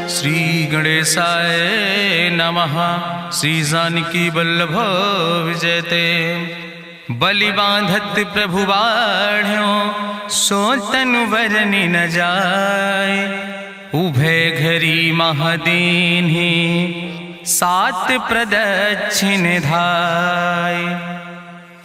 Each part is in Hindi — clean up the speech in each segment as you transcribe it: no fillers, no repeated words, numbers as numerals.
श्री गणेशाय नमः। श्री जानकी वल्लभ विजयते। बलि बांधत प्रभु बाढ़ो सो तनु बरनि न जाय। उभय घरी महादीन्हि सात प्रदक्षिण धाय।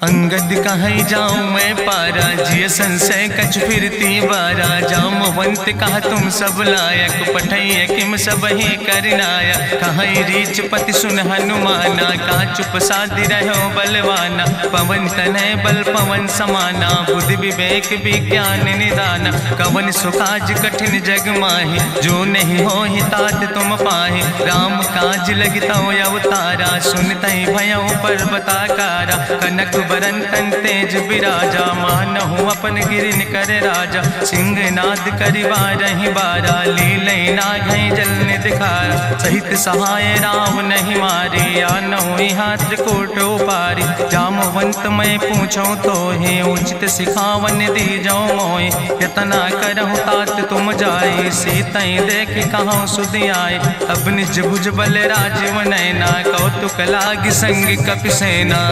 अंगद कहीं जाऊं मैं पारा जिय संशय कछ फिरती बारा। जामवंत कहा तुम सब लायक पठैय किम सब ही करनाया। कहीं रीच पति सुन हनुमाना कहा चुप साधि रहो बलवाना। पवन तनय बल पवन समाना बुद्धि विवेक विज्ञान निदाना। कवन सुकाज कठिन जग माहि जो नहीं हो ही तात तुम पाहि। राम काज लगता अवतारा सुनतहि भयउ पर्वताकारा। कनक बरन तन तेज बिराजा मानहु अपन गिरिन कर राजा। सिंह नाद करि बारहि बारा लीलय नागहि जल निधिखारा। सहित सहाय राम नहीं मारे आनहु यहाँ त्रिकोट उपारी। जामवंत मैं पूछूं तो हे उचित सिखावन दीजो मोय। यतना करहु तात तुम जाए सीतई देख कहूँ सुधि आए। अब निज भुज बल राजीव नैना कौतुक लाग संग कपिसेना।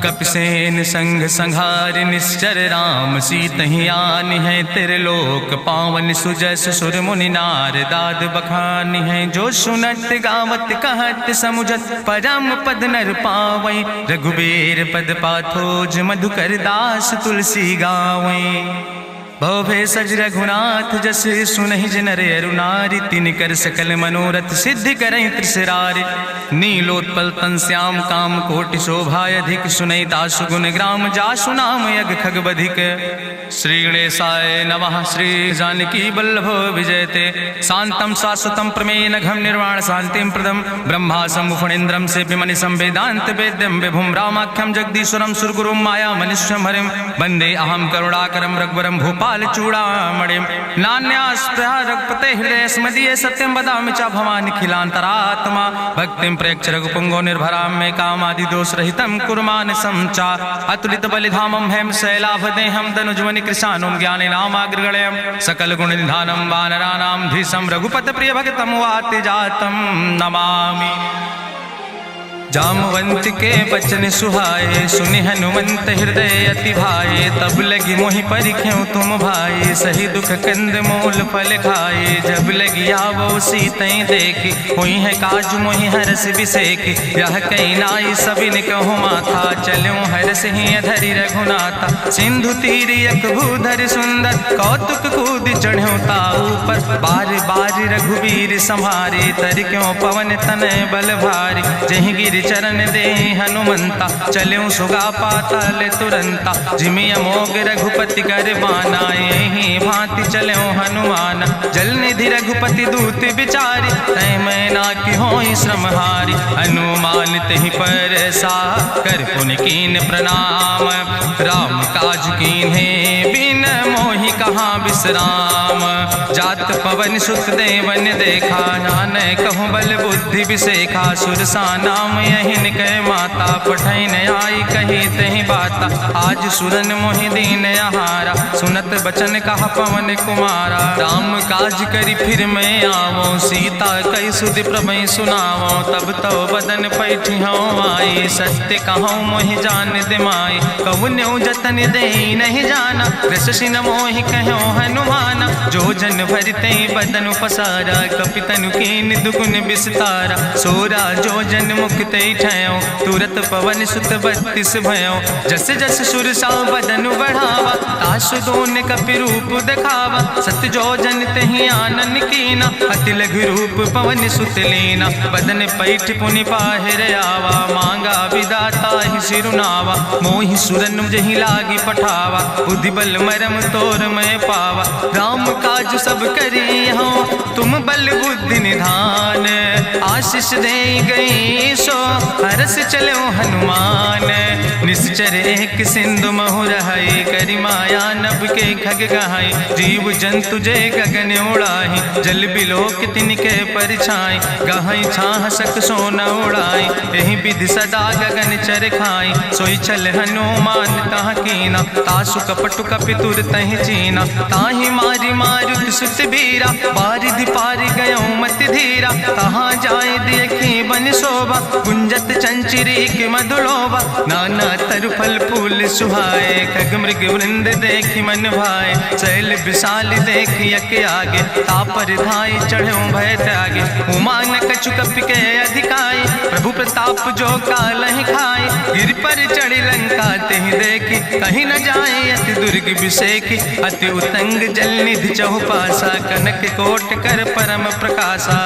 कपिसेन संग संहार निश्चर राम सीतहि आनि है त्रिलोक पावन। सुजस सुर मुनि नार दाद बखानि है। जो सुनत गावत कहत समुझत परम पद नर पावै। रघुबीर पद पाथोज मधुकर दास तुलसी गावै। भव भेषज रघुनाथ जस सुनहि जिनर अरुनारि। तिन कर सकल मनोरथ सिद्धि करहि त्रिसरारि। नीलोत्पल तन श्याम काम कोटि शोभाय अधिक। सुनहि दासु गुण ग्राम जासु नाम यज्ञ खग बधिक। श्री गणेशाय नमः। श्री जानकी वल्लभ विजयते। शांतम शाश्वतम प्रमेय घम निर्वाण शांतिम प्रदम। ब्रह्मा शंभु फणीन्द्रम से विमनिशं वेदांत वेद्यम विभुम रामाख्यम जगदीश्वरम सुरगुरुम माया मनिष्यम हरिम। वंदे अहम करुणाकरम रघुवरम भूपाल चूड़ामणिम। नान्यास्पृहा रघुपते हृदय स्मदीय सत्यम वदामि च भवानि खिलांतरात्मा। भक्तिम प्रयच्छ रघुपुंगो निर्भराम मे कामादि दोष रहितम कुर्मानसं च। अतुलित बलिधामम हेम शैलाभदेहम दनुजवनि कृशानुम ज्ञाने नामाग्रगणयम। सकल गुण निधानम वानराणाम धीशम रघुपत प्रिय भगतम वाति जातम नमामि। जामवंत के बचन सुहाए सुनि हनुमंत हृदय अति भाए। तब लगी मोहि परिख्यों तुम भाई सही दुख कंद मूल फल खाए। जब लगी आवो सीतई देखी हुई है काज मोहि हरस बिसेखी। यह कई नाई सबिन कहु माथा चलो हरस ही धरि रघुनाथा। सिंधु तीर यक भूधर सुंदर कौतुक कूद चढ़्यो ताऊ पर। बार बार रघुवीर संहारे तर क्यों पवन तनय बल भारी। जहि गिर चरण दे हनुमंता चल्यों सुगा पाताल तुरंता। जिमि अमोघ रघुपति कर बाना यही भांति चल्यों हनुमाना। जल निधि रघुपति दूत बिचारी तय मैना की होई श्रमहारी। हनुमान तहि पर सा कर पुनि कीन प्रणाम। राम काज कीन्हे बिन मोहि कहाँ विश्राम। जात पवन सुत देवन देखा नानक कहूँ बल बुद्धि विसेखा। सुरसा नाम यहिन कह माता पठैन आई कही तहि बाता। आज सुरन मोहि दीन आहारा सुनत बचन कहा पवन कुमारा। राम काज करी फिर मैं आवो सीता कई सुधि प्रभु सुनावो। तब तो बदन पैठी हूँ आई सत्य कहूँ मोहि जान दिमाई। कहुन्यु जतन दे नहीं जाना रसिन मोहि कहो हनुमाना। जो जन भरते बदन पसारा कपितनु कीन दुगुन विस्तारा। सोरा जो जन मुक्त ठयो तुरत पवन सुत 32 भयो। जस जस सुरसा बदन बढ़ावा तासु दोन कपि रूप दिखावा। सत्य जो जन तहि आनन कीना अति लघु रूप पवन सुत लीना। बदन पैठ पुनि पाहिर आवा मांगा विदाता ही सिरुनावा। मोहि सुरन जहि लागी पठावा बुद्धि बल मरम तोर मैं पावा। राम काज सब करी हो तुम बल बुद्धि निधान। आशीष दे गई सो हरस चलो हनुमान। निश्चर एक सिंधु महु रहाई करी माया नभ के खग गहाई। जीव जंतु जे गगन उड़ाई जल बिलोक तिनके परछाई। गहाई छाह सक सोन उड़ाई यही विधि सदा गगन चर खाई। सोई चल हनुमान तह कीना तासु कपटु कपितुर तहि चीना। ताहि मारी मारुत सुत बीरा बारिधि पारि गयो मति धीरा। तहाँ जाय देखी बन शोभा गुंजत चंचिरी के मधुलोभा। नाना तरु फल फूल सुहाए खग मृग वृंद देखी मन भाए। शैल विशाल देखी यके आगे तापर धाई चढ़ो भय त्यागे। उमा न कछु कपि के अधिकाई प्रभु प्रताप जो कालहि खाई। गिर पर चढ़ी लंका तेहि देखी कहीं न जाए अति दुर्ग विषेखी। अति उतंग जल निधि चहुपासा कनक कोट कर परम प्रकाशा।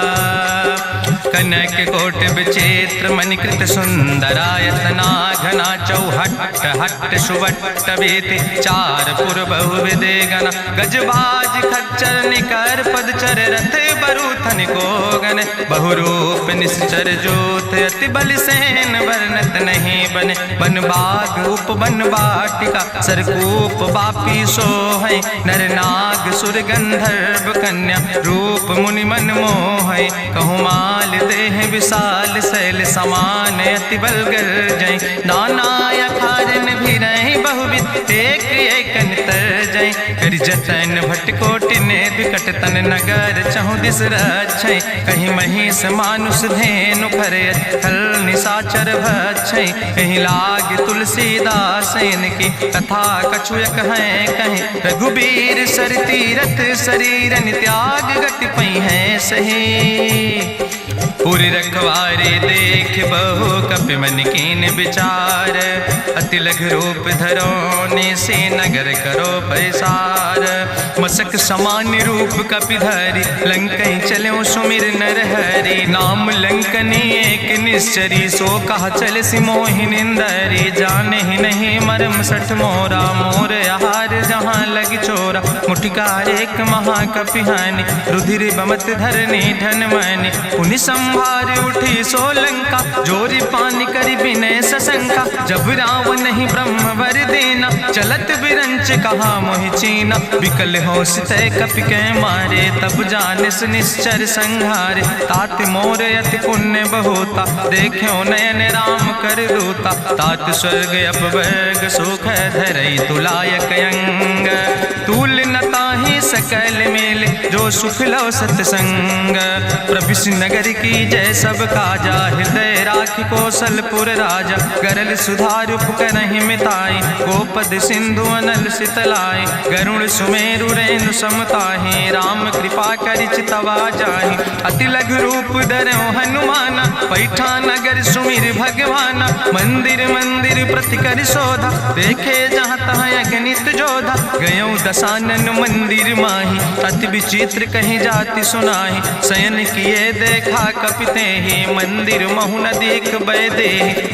कनक कोट विचित्र मणिकृत सुंदरायतना घना। चौहट्ट हट्ट सुवट्ट बेति चार पुर बहुविधे गना। गजबाज खच्चर निकर पदचर रथ बरूथन को गन। बहुरूप निश्चर जोत अति बल सेन वर्णत नहीं बने। बन बाग उप बन बाटिका सरकूप बापी सोहै। नर नाग सुर गंधर्व कन्या रूप मुनि मन मोहै। कहूँ माल देह विशाल शैल समान अति बलगर जय। नाना अखारन भी रही बहुविध एक एक अंतर जय। कर जतन भटकोटि ने विकट तन नगर चहु दिस रक्षै। कहीं महिष मानुष धेनु खरे खल निशाचर भक्षै। कहीं लाग तुलसीदास इनकी कथा कछुयक है कहीं। रघुबीर सर तीरथ शरीरन त्याग गति पई है सही। पूरी रखवारे देख बहु कपि मन कीन विचार। अति लघु रूप धरो से नगर करो पैसार। मसक समान रूप कपि धरि लंकई चलो सुमिर नर हरि। नाम लंकनी एक निश्चरी सो कहा चल सिमोहि निंदरी। जाने ही नहीं मरम सठ मोरा मोर आहार जहाँ लग चोरा। मुठिकार एक महाकपि हानि रुधिर बमत धरनी धन मानी। पुनि संभार उठी सोलंका जोरी पानी करी विनय सशंका। जब रावण नहीं ब्रह्म वर देना चलत बिरंच कहा मोहि चीना। विकल हो सितय कपि के मारे तब जानिस निश्चर संहारे। तात मोर अति पुण्य बहुता देखो नयन राम कर रूता। तात स्वर्ग अपवर्ग सुख धरई तुलायक अंग। तूल न ताहि सकल मेल जो सुख लो सत्संग। प्रभिस नगर की जय सब काजा हृदय राखि कौशलपुर राजा। गरल सुधार उपकरहि मिताई गोपद सिंधु अनल सितलाई। गरुण सुमेरु रेणु समताहि राम कृपा करि चितवा जाहि। अति लघु रूप धरो हनुमाना पैठा नगर सुमिर भगवाना। मंदिर मंदिर प्रति कर शोधा देखे जहाँ तहाँ अगणित जोधा। गयो दशानन मंदिर माही अति विचित्र कहीं जाति सुनाही। शयन किए देखा कपिते ही मंदिर महु न देख बैदे।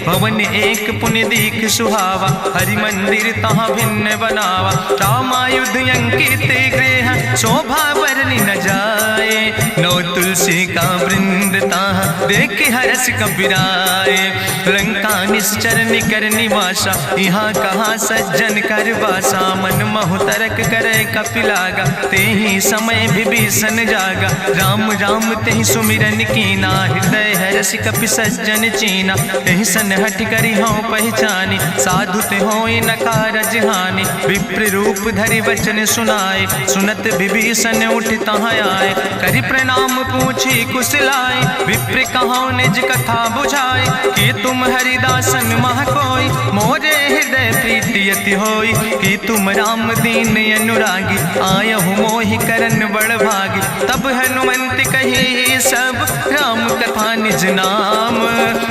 भवन एक पुण्य दीख सुहावा हरि मंदिर तहाँ भिन्न बनावा। रामायुध अंकित गृह शोभा वर्णि न जाए। नौ तुलसी का वृंद तहाँ देख हरस कबीराए। लंका निश्चर निकर निवासा यहाँ कहाँ सज्जन कर वासा। मन महु तरक करे कपिलागा ते ही समय विभीषण जागा। राम राम ते ही सुमिरन कीना हृदय हरस कपि सज्जन चीना। तेहि सन हट करी हों पहचानी साधु ते होई न कारज हानि। विप्र रूप धरि वचन सुनाए सुनत विभीषण उठ तहाँ आए। करि प्रणाम पूछी कुशलाए विप्र कहो निज कथा बुझाए। कि तुम हरिदासन मह कोई मोरे हृदय प्रीति अति होई। कि तुम राम दीन अनुरागी आयहु मोहि करन बड़ भागी। तब हनुमंत कही सब राम कथा निज नाम।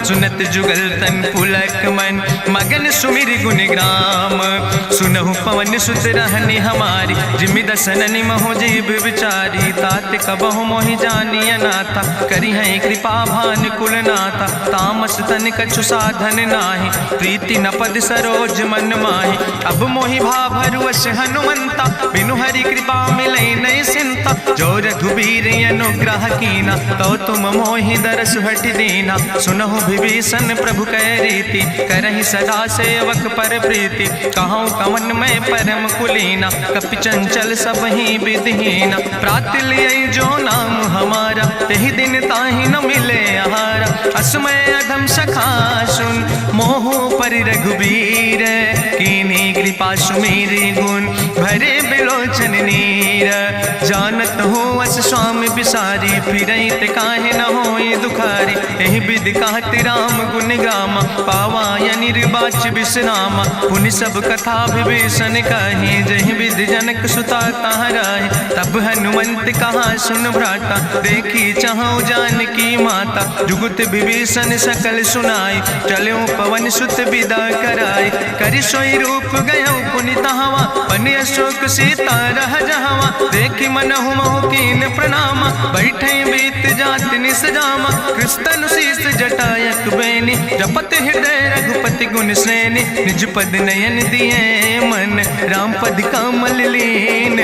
सुनत जुगल तन पुलक मन मगन सुमिर गुण ग्राम। सुनहु पवन सुत रहनी हमारी जिमि दसननि महु जीव विचारी। तात कबहु मोहि जानी अनाथा करी है कृपा भान कुलनाथा, तामस तन कछु साधन नाही, प्रीति न पद सरोज मन माही। अब मोहि भाभरुअस हनुमंता, बिनु हरि कृपा मिलै नहीं सिंता। जो रघुबीर अनुग्रह कीना, तो तुम मोहि दरस हट दीना। सुनहु विभीषण प्रभु कै रीति, करहि सदा सेवक पर प्रीति। कहूँ कवन में परम कुलीना, कपि चंचल सब ही विधिहीना। प्रात लियै जो नाम हमारा, तेहि दिन ताहि न मिले आहारा। असमय अधम सखा सुन, मोहु पर रघुबीर। कीन्ही कृपा सुमेरि गुण, भरे बिलोचन नीर। जानत हो अस स्वामी बिसारी, फिरहि ते काहे न होई दुखारी। एहि विधि कहत राम गुण गामा, पावा निर्वाच विश्रामा। पुनि सब कथा विभीषण कही, जहि विधि जनक सुता कहाँ राहि। तब हनुमंत कहा सुन भ्राता, देखी चाहूँ जानकी माता। जुगुत विभीषण सकल सुनाई, चलो पवन सुत विदा कराई। करि सोई रूप गयो पुनि तहवा, बनि अशोक सीता रह जहवा। देखी मनहु मोह कीन प्रणामा, बैठे बीत जात निस जामा। कृष्ण शीस जटायक बेनी, जपत हृदय रघुपति गुण श्रेणी। निज पद नयन दिए मन, राम पद कमल लीन।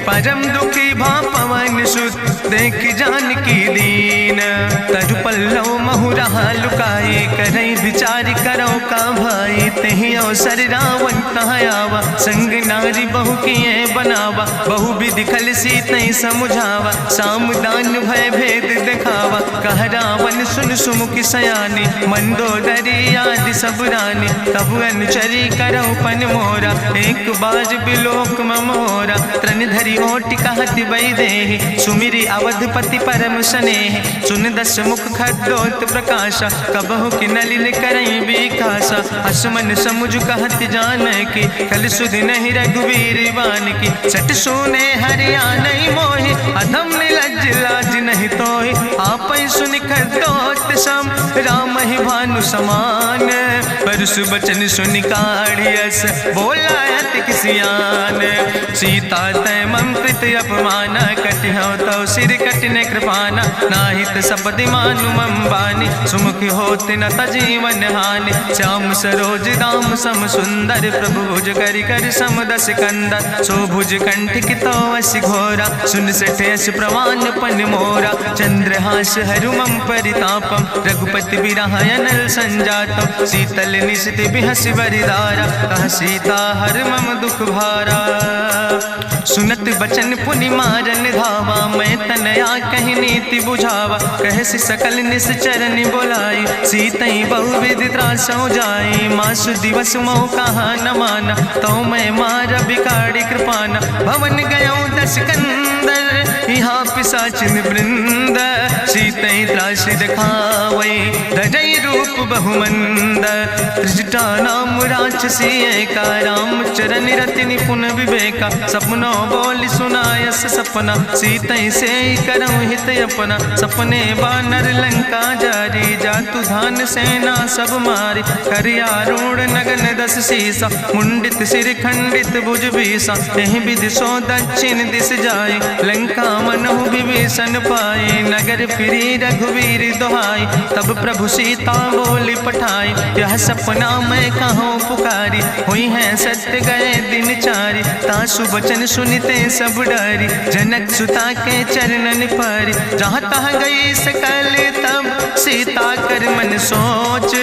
परम दुखी भा पवन सुत, देख जानकी दीन। तरु पल्लव महु रहा लुकाई, करई विचार करो का भाई। तेहि अवसर रावण तहाँ आवा, संग नारी बहु किए बनावा। बहु विधि खल सीतै समुझावा, सामदान भय भेद दिखावा। कह रावण सुन सुमुखि सयानी, मंदोदरी आदि सब रानी। तब अनुचरी करौ पन मोरा, एक बाज बिलोक ममोरा। तृण धरि ओटि कहत वैदेही, सुमिरि अवधपति परम स्नेह। सुन दस मुख खद्योत प्रकाशा, कबहु कि नलिन करई बिकासा। असमन समुझ कहत जानकी, कल सुधि नहीं रघुवीर बान की। सट सुने हरिया नहीं मोहि, अधम निलज्ज लाज नहीं तोहि। आपै सुनि खद्योत सम, राम ही भानु समान। परसु बचन सुनि काढ़ियस, बोला अति किसियान। सीता तै मम कृत अपमान, कटिहौ तौ सिर कटिन कृपाना। नाहित सपदि मानु मम बानी, सुमुखि होत न तजीवन हानि। श्याम सरोज दाम सम सुंदर, प्रभु भुज करि कर सम दस कंदर। सो भुज कंठ की तो अस घोरा, सुन सठे अस प्रवान पन मोरा। चंद्रहास हरु मम परितापम, रघुपति बिरहायनल संजातम। शीतल निशित बिहसि बरिदारा, कह सीता हर मम दुख भारा। सुनत बचन पुनि मारन धावा, मैं तनया कहि नीति बुझावा। कहसि सकल निश्चरन बोलाई, सीतई बहुविधि त्रासौ जाई। मासु दिवस मोह कहा न माना, तो मैं मार बिकाड़ी कृपाना। भवन गयो दस कंदर, यहाँ पिशाचिन वृंद। सीतई त्रास दिखावै, धजई रूप बहुमंद। त्रिजटा नाम राक्षसी एका, राम चरण रति निपुण विवेका। सपनो बोल सुनायस सपना, सीतई से करऊँ हित अपना। सपने बानर लंका जारी, जातु धान सेना सब मारी। करियारूढ़ नगन दस सीसा, मुंडित सिर खंडित भुज बीसा। एहि विधि सो दक्षिण दिस जाई, लंका मनहु विभीषण पाई। नगर फिरी रघुवीर दुहाई, तब प्रभु सीता बोली पठाई। यह सपना मैं कहूँ पुकारी, हुई है सत्य गए दिन चारी। तासु बचन सुनिते सब डरी, जनक सुता के चरणन परी। जहाँ तहाँ गई सकल तब, सीता कर मन सोच।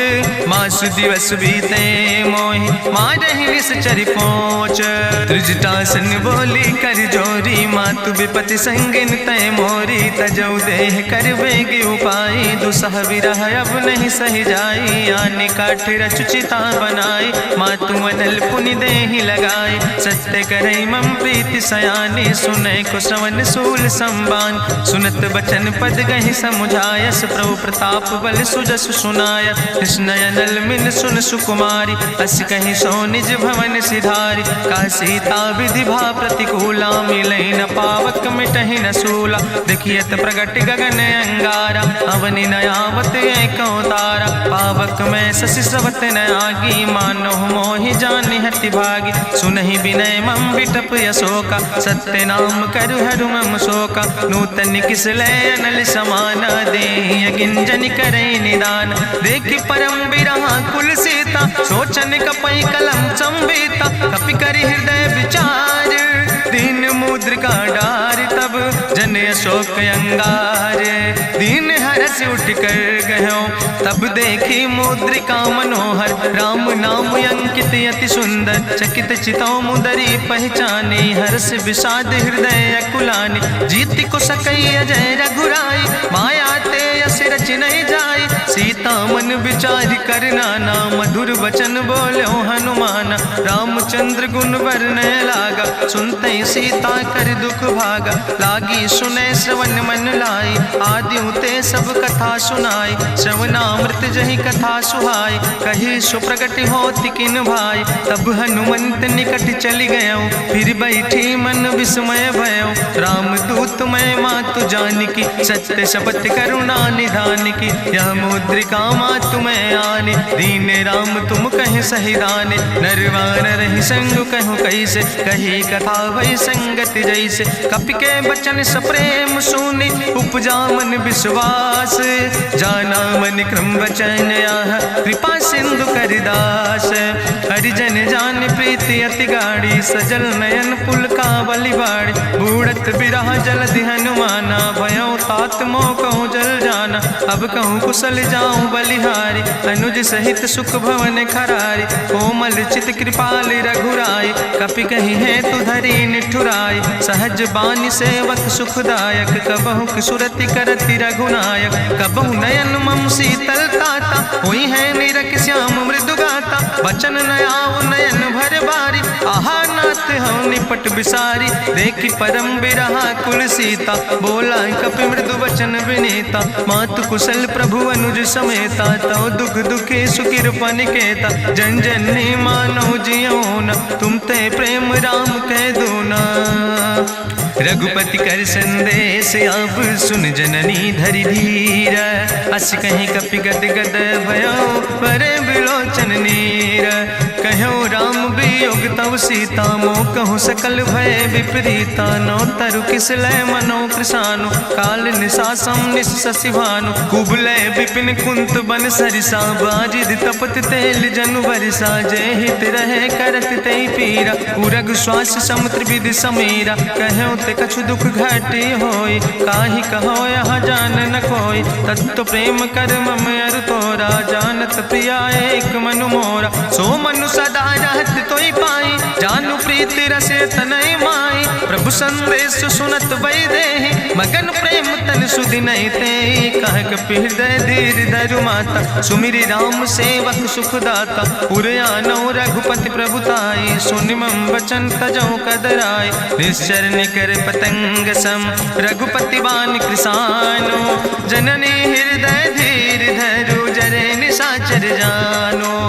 मासु दिवस बीते मोहि, मारहि निश्चर पहुँच। त्रिजटासन बोली कर जोरी, मातु विपति संगिन तय मोरी। तजौ देह कर बेग उपाय, दुसह विरह अब नहीं सही जाई। आने काठ रचुचिता बनाई, मातु अनल पुनि देहि लगाई। सत्य करई मम प्रीति सयानी, सुनै को श्रवण सूल संबान। सुनत बचन पद गहि समुझायस, प्रभु प्रताप बल सुजस सुनाय। कृष्णयनल मिल सुन सुकुमारी, अस कहि सो निज भवन सिधारी। का सीता विधि भा प्रतिकूला, मिलै न पावक मिटहि न सूला। देखियत प्रगट गगन अंगारा, अवनि न आवत एको तारा। पावक में शशि स्रवत न आगी, मानो मोहि जानि हठ अति भागी। सुनहि विनय मम विटप अशोका, सत्य नाम करु हरु मम शोका। नूतन किसलय अनल समाना, देहि गिंजन करे निदान। देखि परम बिरहा कुल सीता, सोचन कपि कलम संवेता। कपि करि हृदय विचार, दीन मुद्रिका डार। तब जन अशोक अंगार, दीन हरस उठ कर गयो। तब देखी मुद्रिका मनोहर, राम नाम अंकित अति सुंदर। चकित चितौ मुदरी पहचाने, हर्ष विषाद हृदय अकुलाने। जीति को सकई अजय रघुराई, माया ते यस रच नहीं जाई। सीता मन विचार करना ना, मधुर वचन बोलो हनुमान। रामचंद्र गुण वर्णय लागा, सुनते सीता कर दुख भागा। लागी सुने श्रवण मन लाई, आदि ते सब कथा सुनाई। श्रवणामृत जहि कथा सुहाई, कही सुप्रगट होति किन भाई। तब हनुमंत निकट चली गयो, फिर बैठी मन विस्मय भयो। राम दूत मैं मातु जानकी, सत्य शपथ करुणा निधान की। यह मुद्रिका मातु मैं आने, दीन राम तुम कहे सही दाने। नरवान रही संग कहूँ कैसे, कही कथा वही संगत जैसे। कपि के बचन सप्रेम सुनी, उपजा मन विश्वास। जाना मन क्रम वचन आह, कृपा सिंधु करिदास। हरिजन जान प्रीति अति गाढ़ी, सजल नयन पुलकावली बाड़ी। बूढ़त बिरह जलधि हनुमाना, भयो तात मोह कहूँ जल जाना। अब कहूँ कुशल जाऊँ बलिहारी, अनुज सहित सुख भवन खरारी। कोमल चित कृपाल रघुराई, कपि कही है तु धरी निठुराई। सहज बानी सेवक सुखदायक, कबहु किशुरति करति रघुनायक। कबहु नयन मम शीतल ताता, हुई है निरख श्याम मृदु गाता। बचन नयाव नयन भर बारी, आहा नाथ हम निपट बिसारी। देखि परम बिरहा कुल सीता, बोला कपि मृदु वचन विनीता। मातु कुशल प्रभु अनुज समेता, तव दुख दुखे सुकृपा निकेता। जन जननी मानो जियो न, तुम ते प्रेम राम कह दो ना। रघुपति कर संदेश अब सुन जननी धरि धीर। अस कहीं कपि गद गद भयो, परे बिलोचन नीर। कहो राम वियोग तव सीता, मोह कहूँ सकल भय विपरीता। नौ तरु किसलय मनो कृशानु, काल निशासम निशि भानु। कुबलय विपिन कुंत बन सरिसा, बाजिद तपत तेल जनु बरिसा। जय हित रहे करत ते पीरा, उरग श्वास समुद्र विधि समीरा। कहो ते कछु दुख घाटी होई, काहि कहो यहाँ जान न कोई। तत्व प्रेम कर मम अरु तोरा, जानत प्रिया एक मनु मोरा। सो मनु सदा रहत तोई पाई, जानु प्रीति रसे तनय माई। प्रभु संदेश सुनत वै देहि, मगन प्रेम तन सुधि नहीं ते। कह कपि हृदय धीर धरु माता, सुमिरि राम सेवक सुख दाता। उरयानो रघुपति प्रभुताई, सुनि मम वचन तजौ कदराई। निश्चर निकर पतंग सम, रघुपति बान कृसानो। जननी हृदय धीर धरु, जरे निशाचर जानो।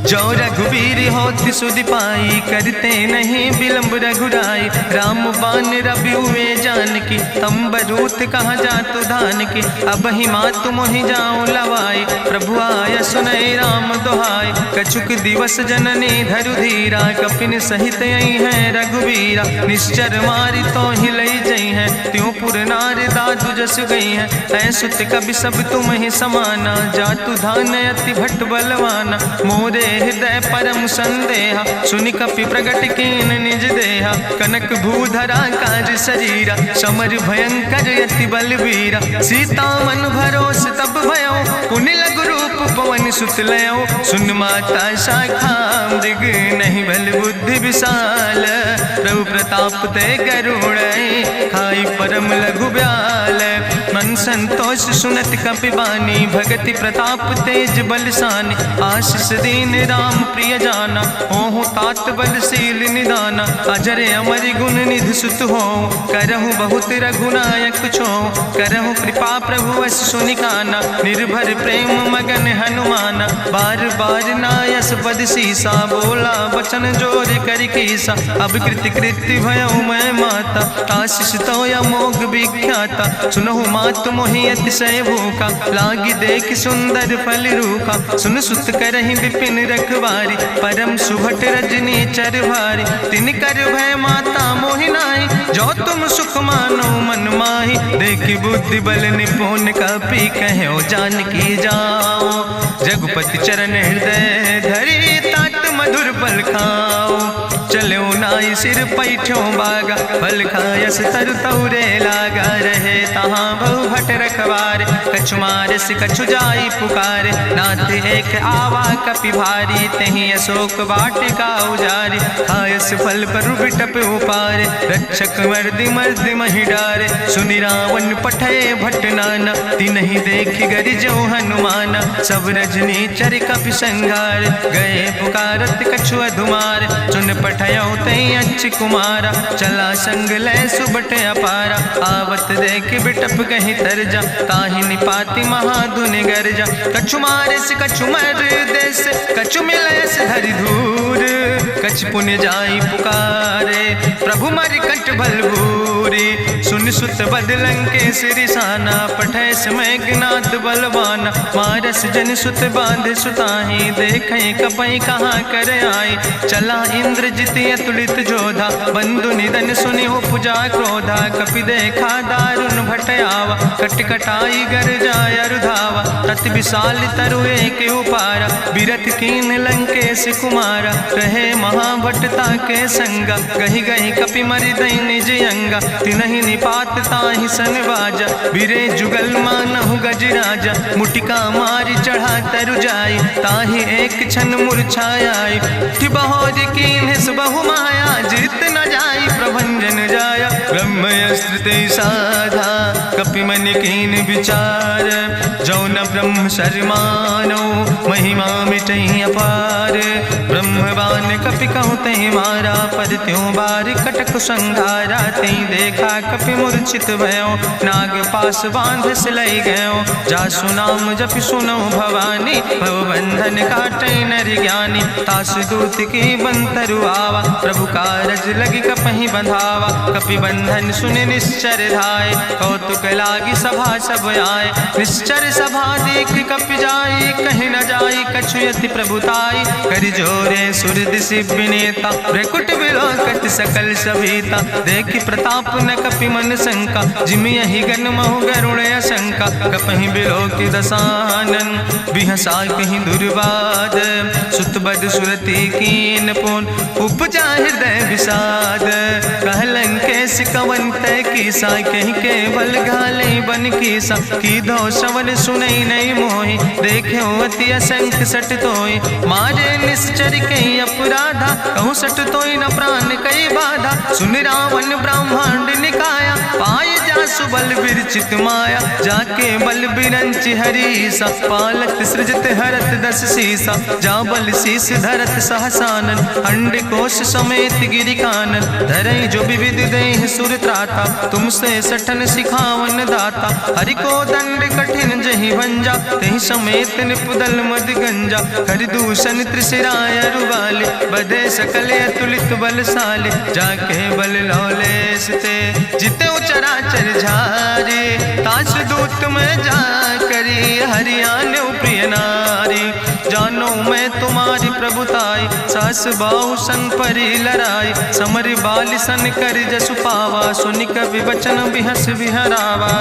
जो रघुवीर होति सुधि पाई, करते नहीं विलंब रघुराई। राम बान रवि हुए जानकी, तंबरूत कहाँ जातु धान की। अब ही मातु मोहि जाऊँ लवाई, प्रभु आय सुनय राम दुहाई। कछुक दिवस जननी धरु धीरा, कपिन सहित आई है रघुवीरा। निश्चर मारी तो ही लई जई है, त्यों पुर नार दादु जस गई है। ऐसुत कवि सब तुम ही समाना, जातु धान अति भट बलवाना। मोरे हृदय परम संदेहा, सुनि कपि प्रगट कीन निज देहा। कनक भूधरा काज शरीरा, समर भयंकर यति बलवीरा। सीता मन भरोस तब भयो, पुनि लघु रूप पवन सुत लयो। सुन माता शाखा मृग, नहीं बल बुद्धि विशाल। प्रभु प्रताप ते करुणै, खाई परम लघु ब्याल। मन संतोष सुनत कपि बानी, भगति प्रताप तेज बलसानी। आशीष दीन राम प्रिय जाना, ओहु तात बलशील निदाना। अजर अमर गुण निधि सुत हो, करहु बहुत रघुनायक छो। करहु कृपा प्रभु अस सुनिकाना, निर्भर प्रेम मगन हनुमाना। बार बार नायस पद सीसा, बोला वचन जोर कर कीसा। अब कृति कृति भयो मैं माता, आशीष तो अमोघ विख्याता। सुनहु मात मात मोहि अतिशय भूखा, लागी देख सुंदर फल रूखा। सुन सुत करहि विपिन रखवारी, परम सुभट रजनी चर भारी। तिन कर भय माता मोहि नाहि, जो तुम सुख मानो मन माहि। देखि बुद्धि बल निपुण कपि, कहो जानकी जाओ। जगुपति चरण हृदय धरि, तात मधुर फल खाओ। चलो नाई सिर पैठो बागा, फल खायस तरु तौरे लागा। रहे तहाँ बहु भट रखवारे, कछु मारस कछु जाई पुकारे। नाथ एक आवा कपि भारी, तहीं अशोक वाटिका उजारी। खायस फल पर बिटप उपारे, रक्षक मर्दि मर्दि महि डारे। सुनि रावण पठय भट नाना, तिन्हि देखि गरिजो हनुमाना। सब रजनी चर कपि संघार, गए पुकारत कछु अधुमार। चुन पठयो तई अच्छ कुमारा, चला संग लय सुबट अपारा। आवत देख बिटप कहीं तरजा, ताहि निपाति महाधुनि गर्जा। कछु मारिस कछु मर देस, कछु मिलयस धरि धूर। कछ पुण्य जाई पुकारे, प्रभु मरि कंठ बल भूरी। सुन सुत बदलं के सिरिसाना, पठय समय ज्ञात बलवाना। मारस जन सुत बांध सुताही, देखें कपई कहाँ कर आई। चला इंद्रजित अतुलित जोधा, बंधु निधन सुनि उपजा क्रोधा। कपि देखा दारुण भटयावा, कट कटाई गर जाय रुधावा। तत विशाल तरु एक उपारा, बिरथ कीन लंकेश कुमारा। रहे महाभटता के संगा, गहि गहि कपि मरि दई निज अंगा। तिनहि निपात ताहि सन बाजा, बिरे जुगल मानहु गजराजा। मुटिका मारि चढ़ा तरु जाई, ताहि एक क्षण मूर्छाई। बहोज कीन्ह बहु माया, जीत न जाई प्रभंजन जाया। ब्रह्मस्त्र ते साधा, कपि मन कीन विचार। जो न ब्रह्म शर्मानो, महिमा मिटई अपार। ब्रह्मवान कपि कहु तहि मारा, पर त्यों बार कटक संघारा। तई देखा कपि मूर्छित भयो, नाग पास बांध सिलई गयो। जासु नाम जपि सुनो भवानी, भव बंधन काटै नर ज्ञानी। तास दूत की बंतरु आवा, प्रभु कारज लगी कपहि बंधावा। कपि बंधन सुनि निश्चर धाय, कौतुक लागी सभा सब आए। निश्चर सभा देख कपि जाई, कहीं न जाई कछु यति प्रभुताई। करि जोरे सुर दिसि विनेता, भ्रकुट विलोकत सकल सभीता। देखि प्रताप न कपि मन शंका, जिमि यहि गन महु गरुण असंका। कपहि बिलोकि दसानन, बिहसा कहीं दुर्वाद। सुत बद सुरति कीन पुन, उपजा हृदय विषाद। कहलन केस कवन तय कीसा, कहीं केवल घाले बन कीसा। कीधो श्रवण सुनई नहीं मोहि, देख्यो अति असंख सट तोय। मारे निश्चर कई अपराधा, कहूँ सट तोय न प्राण कई बाधा। सुन रावण ब्रह्मांड निकाया, पाय जासु बल विरचित माया। जाके बल बिरंच हरीसा, पालक सृजत हरत दस सीसा। जा बल शीस धरत सहसानन, अंड कोश समेत गिरि कानन। धरई जो विविध देह सुर त्राता, तुमसे सठन सिखावन दाता। हरि को दंड कठिन जहि भंजा, तहि समेत निपुदल मद गंजा। हरि दूषण त्रिशिराय रुवाले, बधे सकल अतुलित बलशाले। जाके बल लौलेस ते, जिते चराचर झारे। तास दूत में जा करी, हरियाण प्रिय नारी। जानो मैं तुम्हारी प्रभुताई, सास बाहु सन परी लड़ाई। समर बाल सन कर जसु पावा, सुनि कवि वचन बिहस बिहरावा।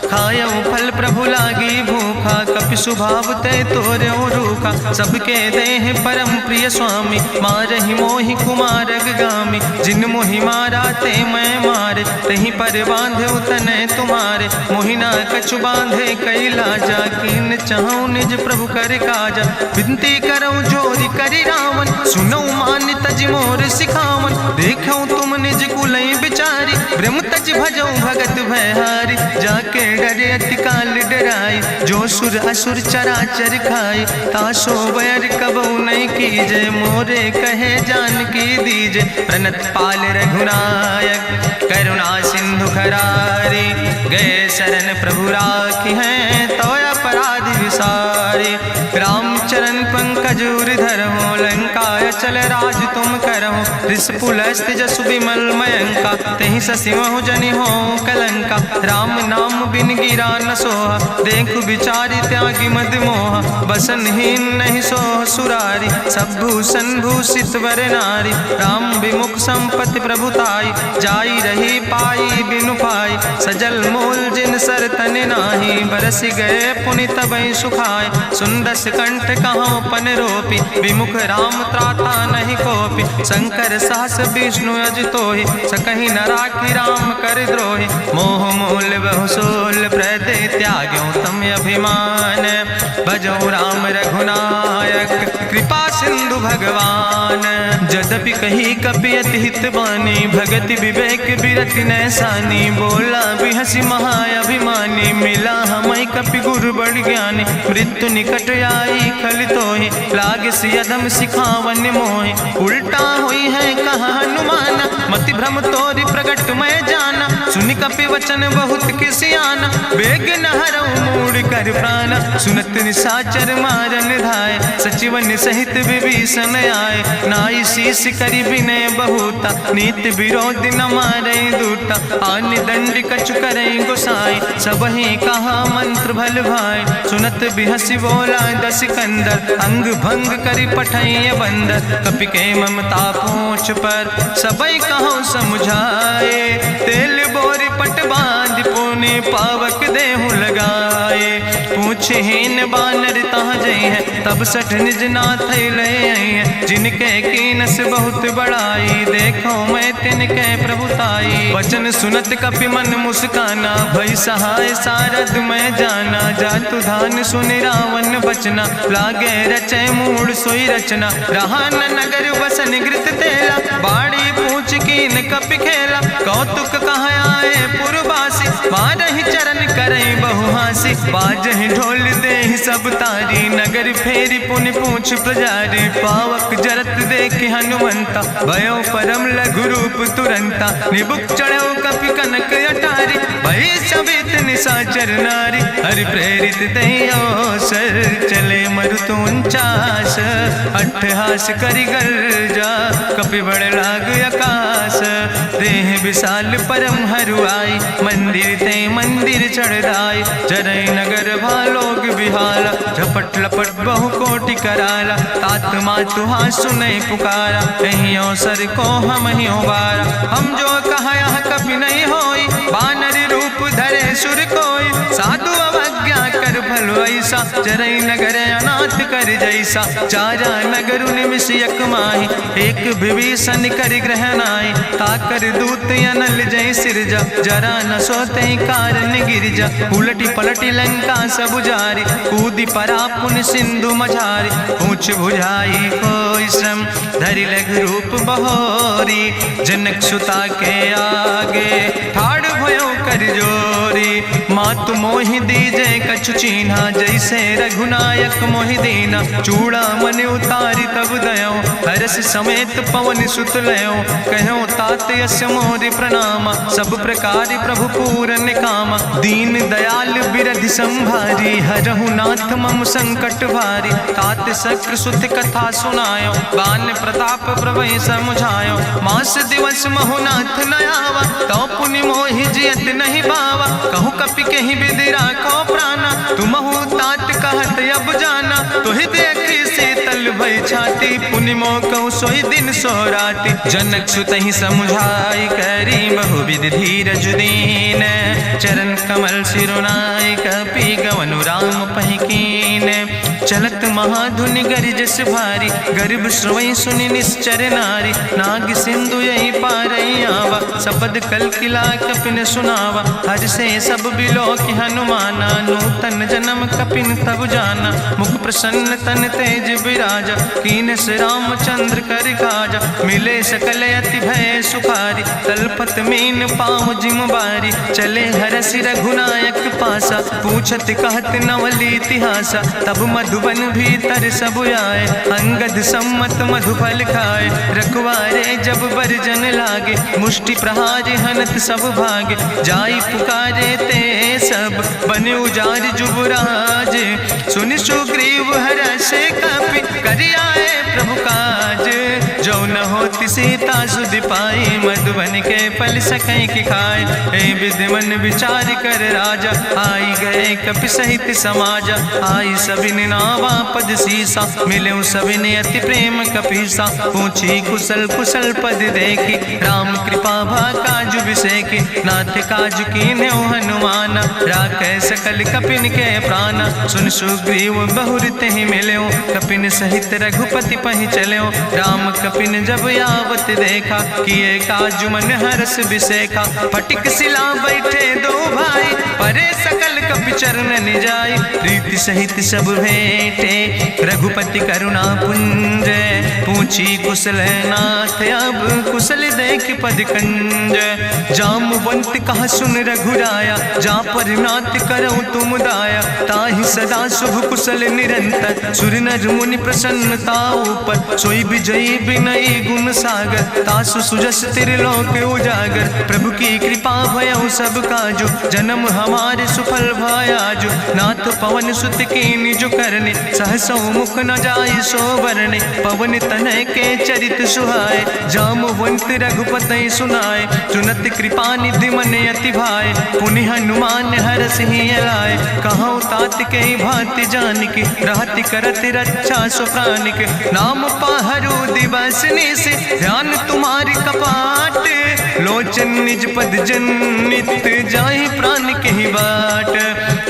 खायो फल प्रभु लागी भूखा, कपि स्वभाव ते तोर्यो रूखा। सबके देह परम प्रिय स्वामी, मारहि मोहि कुमार गामी। जिन मोहि मारा ते मैं मारे, तहीं पर बांधे तनै तुम्हारे। मोहि ना कछु बांधे कई लाजा, कीन चाहूं निज प्रभु कर काजा। विनती करऊं जोरि करि रावण, सुनऊ मान तज मोर सिखावन। देखऊं तुम निज कुलई बिचारी, ब्रह्म तज भजऊं भगत भयहारी। जाके डरे अति काल डराई, जो सुर असुर चराचर खाई। तासो बैर कबऊ नहीं कीजे, मोरे कहे जानकी दीजे। प्रणत पाल रघुनायक, करुणा सिंधु खरारी। गए शरण प्रभु राखी हैं, तो अपराध विसारी। रामचरण पंकज धर हो, लंका आय चल राज तुम करहु, ऋषपुलस्त्य जसु विमल मयंका, तेहि ससिमहु जनि हो कलंका। राम नाम बिन गिरा न सोहा, देखु विचारि त्यागी मद मोहा। बसनहीन नहीं सोह सुरारी, सब भूषण भूषित वर नारी। राम विमुख संपत्ति प्रभुताई, जाई रही पाई बिनु पाई। सजल मूल जिन सर तन नाही, बरस गए पुनि तबहि सुखाय। सुंदस कंठ कहाँ पन रोपी, विमुख राम त्राता नहीं कोपी। शंकर सहस विष्णु अजितोहि, सकहि न राखि राम कर द्रोहि। मोह मूल बहु सोल प्रदे, त्याग्यों तम अभिमान। भजौ राम रघुनायक, कृपा सिंधु भगवान। जदपि कही कपि अति हित बानी, भगति विवेक बिरति नैसानी। बोला बिहसि महाअभिमानी, मिला हमय कपि गुरु बड़ ज्ञानी। मृत्यु निकट आई खल तोहि, लागे सियदम सिखावन मोहि। उल्टा हुई है कहा हनुमान, मति भ्रम तोरि प्रगट मैं जाना। सुनि कपि वचन बहुत किसियाना, बेग न हरऊ मूढ़ कर प्राण। सुनत निशाचर मारन धाय, सचिवन सहित विभीषण आए। नाई शीस करि विनय बहुता, नीति विरोध न मारै दूता। आन दंड कछु करै गोसाई, सबहि कहा मंत्र भल भाई। सुनत बिहसि बोला दस कंदर, अंग भंग करि पठैय बंदर। कपि के ममता पूछ पर, सबई कहो समुझाए। तेल बोरी पट बांध पुनि, पावक देहु लगाए। पूछहीन बानर तहाँ जई है, तब सठ निज नाथ ले आई है। जिनके कीनस बहुत बड़ाई, देखो मैं तिनके प्रभुताई। वचन सुनत कपि मन मुस्काना, भई सहाय सारद मैं जाना। जातु धान सुनि रावण बचना, लागे रचय मूढ़ सोई रचना। रहा न नगर बसन घृत तेला, बाड़ी पूछ कीन कपि खेला। कौतुक कहाँ आए पुरवासी, मारहि चरण करई बहुहासी। बाजहि ढोल देहि सब तारी, नगर फेरी पुनि पूछ पुजारी। पावक जरत देखि हनुमंता, भयो परम लघु रूप तुरंता। निबुक चढ़ो कपि कनक अटारी, भई सवित निशाचर नारी। हरि प्रेरित तहि अवसर, चले मरुत 49। अट्ठहास करि गर्जा, कपि बड़ लाग आकाश। देह विशाल परम हरुआई, मंदिर ते मंदिर चढ़ाई। जरै नगर भालोग बिहाला, झपट लपट बहु कोटि कराला। तात मातुहा सुनै पुकारा, कहीं अवसर को हम ही बारा। हम जो कहा यह कभी नहीं होई, बानर रूप धरे सुर कोई। साधु अवज्ञा कर भल ऐसा, जरै नगर अनाथ कर जैसा। चारा नगर निमिष यक माही, एक विभीषण कर ग्रह नाई। ताकर दूत अनल जय सिरजा, जरा न सोते कारण गिरजा। उलटी पलटी लंका सब जारी, कूदी परा पुन सिंधु मझारी। पूछ बुझाई कोई श्रम, धरि लघु रूप बहोरी। जनक सुता के आगे, ठाड़ भयो कर जोरी। मातु मोहि दीजे कछु चीन्हा, जैसे रघुनायक मोहि दीना। चूड़ा मन उतारी तब दयो, हरस समेत पवन सुत लयो। कहो तात यस मोरि प्रणामा, सब प्रकार प्रभु पूरन कामा। दीन दयाल बिरधि संभारी, हरहु नाथ मम संकट भारी। तात शक्र सुत कथा सुनायो, बान प्रताप प्रभय समुझायो। मास दिवस महु नाथ न आवा, तो पुनि मोहि जियत नहीं बावा। कहु कपि कहि विधि राखो प्राणा, तुमहु तात कहत अब जाना। तोहि देखी शीतल भई छाती, पुनि मोह कहु सोई दिन सोराती। जनक सुतहि समुझाई, करी बहु विधि धीरज दीन। चरण कमल सिरुनाई, कपि गवनु राम पहि कीन। चलत महाधुनि गरिजस भारी, गर्भ श्रोई सुनि निश्चर नारी। नाग सिंधु यही पारई आवा, सबद कल किला कपिन सुनावा। हर से सब बिलो कि हनुमाना, नूतन जन्म कपिन तब जाना। मुख प्रसन्न तन तेज विराजा, कीनस रामचंद्र कर काजा। मिले सकल अति भय सुखारी, तलपत मीन पाँव जिम बारी। चले हरस रघुनायक पासा, पूछत कहत नवल इतिहासा। तब मधुबन भीतर सब आए, अंगद सम्मत मधुफल खाए। रखवारे जब बरजन लागे, मुष्टि प्रहार हनत सब भागे। जाई पुकारे ते सब, बन उजार जुबराज। सुन सुग्रीव हरषे कपि, करि आए प्रभु काज। न होती सीता सुध पाई, मधुबन के फल सकै की खाए। हे विधि मन विचार कर राजा, आई गए कपि सहित समाजा। आई सबिन नावा पद सीसा, मिले सबिन अति प्रेम कपीसा। पूछी कुशल कुशल पद देखी, राम कृपा भा काजु बिसेकी। नाथ काजु कीन्हे हनुमाना, राखे सकल कपिन के प्राण। सुन सुग्रीव बहुर तेहि मिल्यो, कपिन सहित रघुपति पहि चल्यो। राम कपिन जब यावत देखा, किए काजु मन हरस बिसेखा। फटिक सिला बैठे दो भाई, परे सकल कपि चरण निजाई। प्रीति सहित सब भेंटे, रघुपति करुणा पुंज। पूछी कुशल नाथ, अब कुशल देख पद कंज। जामवंत कहा सुन रघुराया, जा पर नाथ करऊँ तुम दाया। ताहि सदा शुभ कुशल निरंतर, सुर नर मुनि प्रसन्नता ऊपर। सोई विजयी विनयी गुण सागर, तासु सुजस त्रिलोक उजागर। प्रभु की कृपा भयउ सब काजु, जन्म हमारे सुफल भयाजु। नाथ पवन सुत कीन्हि जो करने, सहसौ मुख न जाय सो बरने। पवन तनय के चरित सुहाए, जामवंत रघुपति सुनाए। सुनत कृपा निधि मन अति भाए, पुनि हनुमान हरषि लाए। कहौं तात के भांति जानिके, रहति करत रक्षा सो प्राणिके। नाम पाहरु दिवस निशि, ध्यान तुम्हारी कपाट। लोचन निज पद जनित, जाहि प्राण के ही बाट।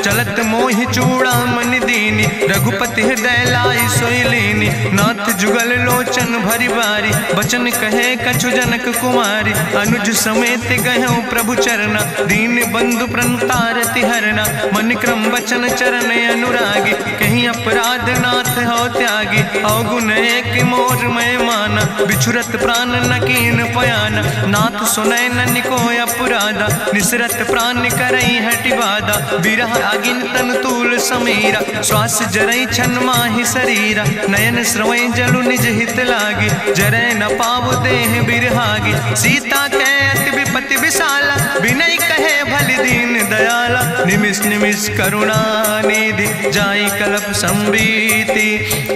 चलत मोहि चूड़ामणि दीनी, रघुपति हृदय लाई सोई लीनी। नाथ जुगल लोचन भरि बारी, बचन कहे कछु जनक कुमारी। अनुज समेत गहऊँ प्रभु चरना, दीन बंधु प्रणतारति हरना। मन क्रम बचन चरण अनुरागी, कहीं अपराध नाथ हो त्यागी। अवगुण एक मोर मैं माना, बिछुरत प्राण न कीन पयाना। नाथ सुनय ननि को अपराधा, निसरत प्राण करई हटि बाधा। बिरह आगिन तन तूल समीरा, श्वास जरई छन माहि शरीरा। नयन श्रवै जलु निज हित लागी, जरै न पाव देह बिरहागी। सीता के अति विपति विशाला, विनय कहे भलि दीन दयाला। निमिष निमिष करुणा निधि, जाई कलप संबीति।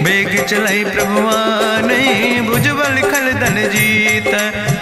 बेग चलई प्रभुवानई, भुजबल खल धन जीत।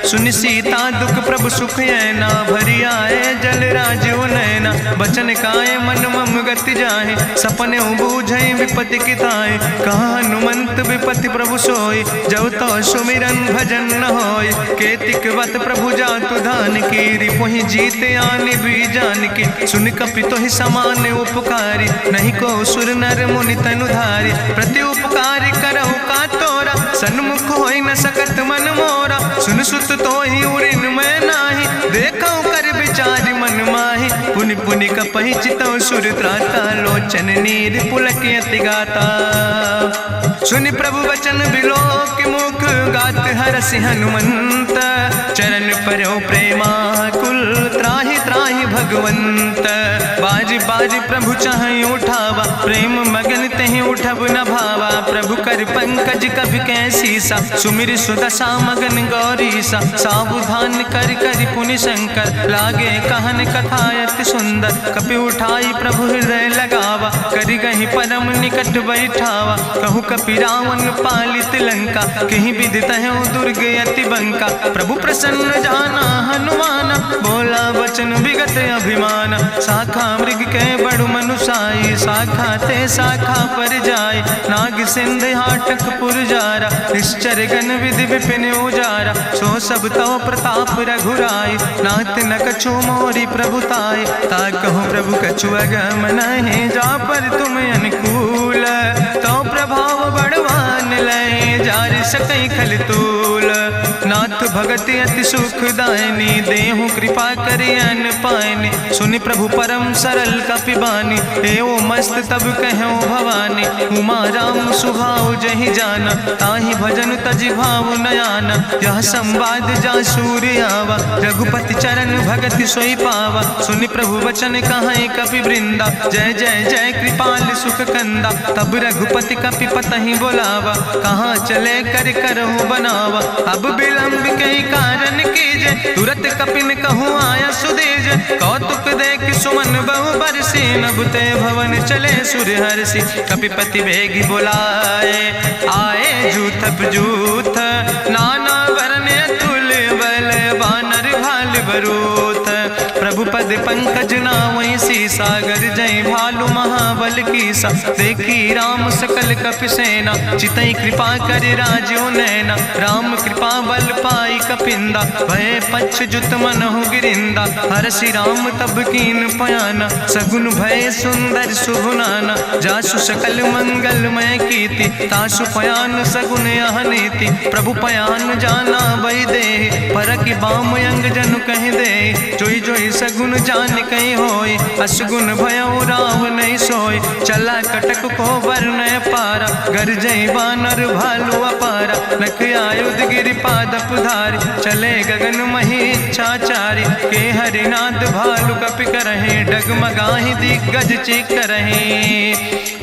सुनि सीता दुख प्रभु सुख ऐना, भरि आए जल राजो नैना। बचन काए मन मम गति जाहे, सपने बूझई विपति किताए। कहा हनुमंत विपति प्रभु सोई, जब तो सुमिरन भजन न होय। केतिक वत प्रभु जातु धान की, रिपुहि जीत आनि भी जान की। सुन कपि तोहि समान उपकारी, नहीं को सुर नर मुनि तनुधारी। प्रति उपकार करहु का तोरा, सन्मुख होई न सकत मन मोरा। सुन सुत तोहि उरिन मैं नाही, देखौ कर विचारि मन माहि। पुनि पुनि कपहि चितौ सुर त्राता, लोचन नीर पुलक अति गाता। सुनि प्रभु वचन बिलोक मुख, गात हरषि हनुमंत। चरण पर्यो प्रेमाकुल, त्राहि त्राहि भगवंत। बाज बाज प्रभु चाहि उठावा, प्रेम मगन तेहि उठब न भावा। प्रभु कर पंकज कभि कैसीसा, सुमिर सुदशा मगन गौरीसा। सावधान कर कर पुनि शंकर, लागे कहन कथा अति सुंदर। कपि उठाई प्रभु हृदय लगावा, करि गहि परम निकट बैठावा। कहु कपि रावण पालित लंका, कहीं विधि तहु दुर्ग अति बंका। प्रभु प्रसन्न जाना हनुमाना, बोला वचन विगत अभिमान। शाखा मृग के बड़ु मनुसाई, शाखा ते शाखा पर जाय। नाग सिंध हाटक पुरजारा, निश्चर गण विधि विपिन उजारा। सो सब तव प्रताप रघुराई, नाथ न कछु मोरी प्रभुताई। ता कहूँ प्रभु कछु अगम नहीं, जा पर तुम अनुकूल। तो प्रभाव बड़वान लय, जार सकई खल तूल। नाथ भगति अति सुखदायनी, देहु कृपा करि अन पायनी। सुनि प्रभु परम सरल कपिबानी, एवो मस्त तब कहूँ भवानी। उमा राम सुभाव जहि जाना, ताहि भजन तजि भाव नयाना। यह संवाद जा सूर्य आवा, रघुपति चरण भगति सोई पावा। सुनि प्रभु वचन कहाई कपि वृंदा, जय जय जय कृपाल सुख कंदा। तब रघुपति कपि पतहि बोलावा, कहाँ चले कर करहु बनावा। अब विलंब कई कारण कीजे, तुरत कपिन कहूँ आया सुदेज। कौतुक देख सुमन बहु बरसी, नभ ते भवन चले सुर हरषि। कपिपति वेगी बुलाए, आए जूथप जूथ, नाना रूथ। प्रभु पद पंकज नावै सीसा, गर्जै भालु महाबल कीसा। देखी राम सकल कपि सेना, चितई कृपा कर राजो नैना। राम कृपा बल पाई कपिंदा, भय पक्ष जुत मनहु गिरिंदा। हरषि राम तब कीन पयाना, सगुन भय सुंदर शुभ नाना। जासु सकल मंगलमय कीर्ति, तासु पयान सगुन यह नीति। प्रभु पयान जाना बई दे, परकि बाम अंग जन कह दे। जोई जोई सगुन जान कहीं होय, असगुन भयउ राव नहीं सोय। चला कटक को वर्णय पारा, गर्जई बानर भालु अपारा। नख आयुध गिरि पादप धारी, चले गगन मही इच्छाचारी। के हरिनाद भालु कपि करहि, डगमगाहि दिग्गज चिकरहि।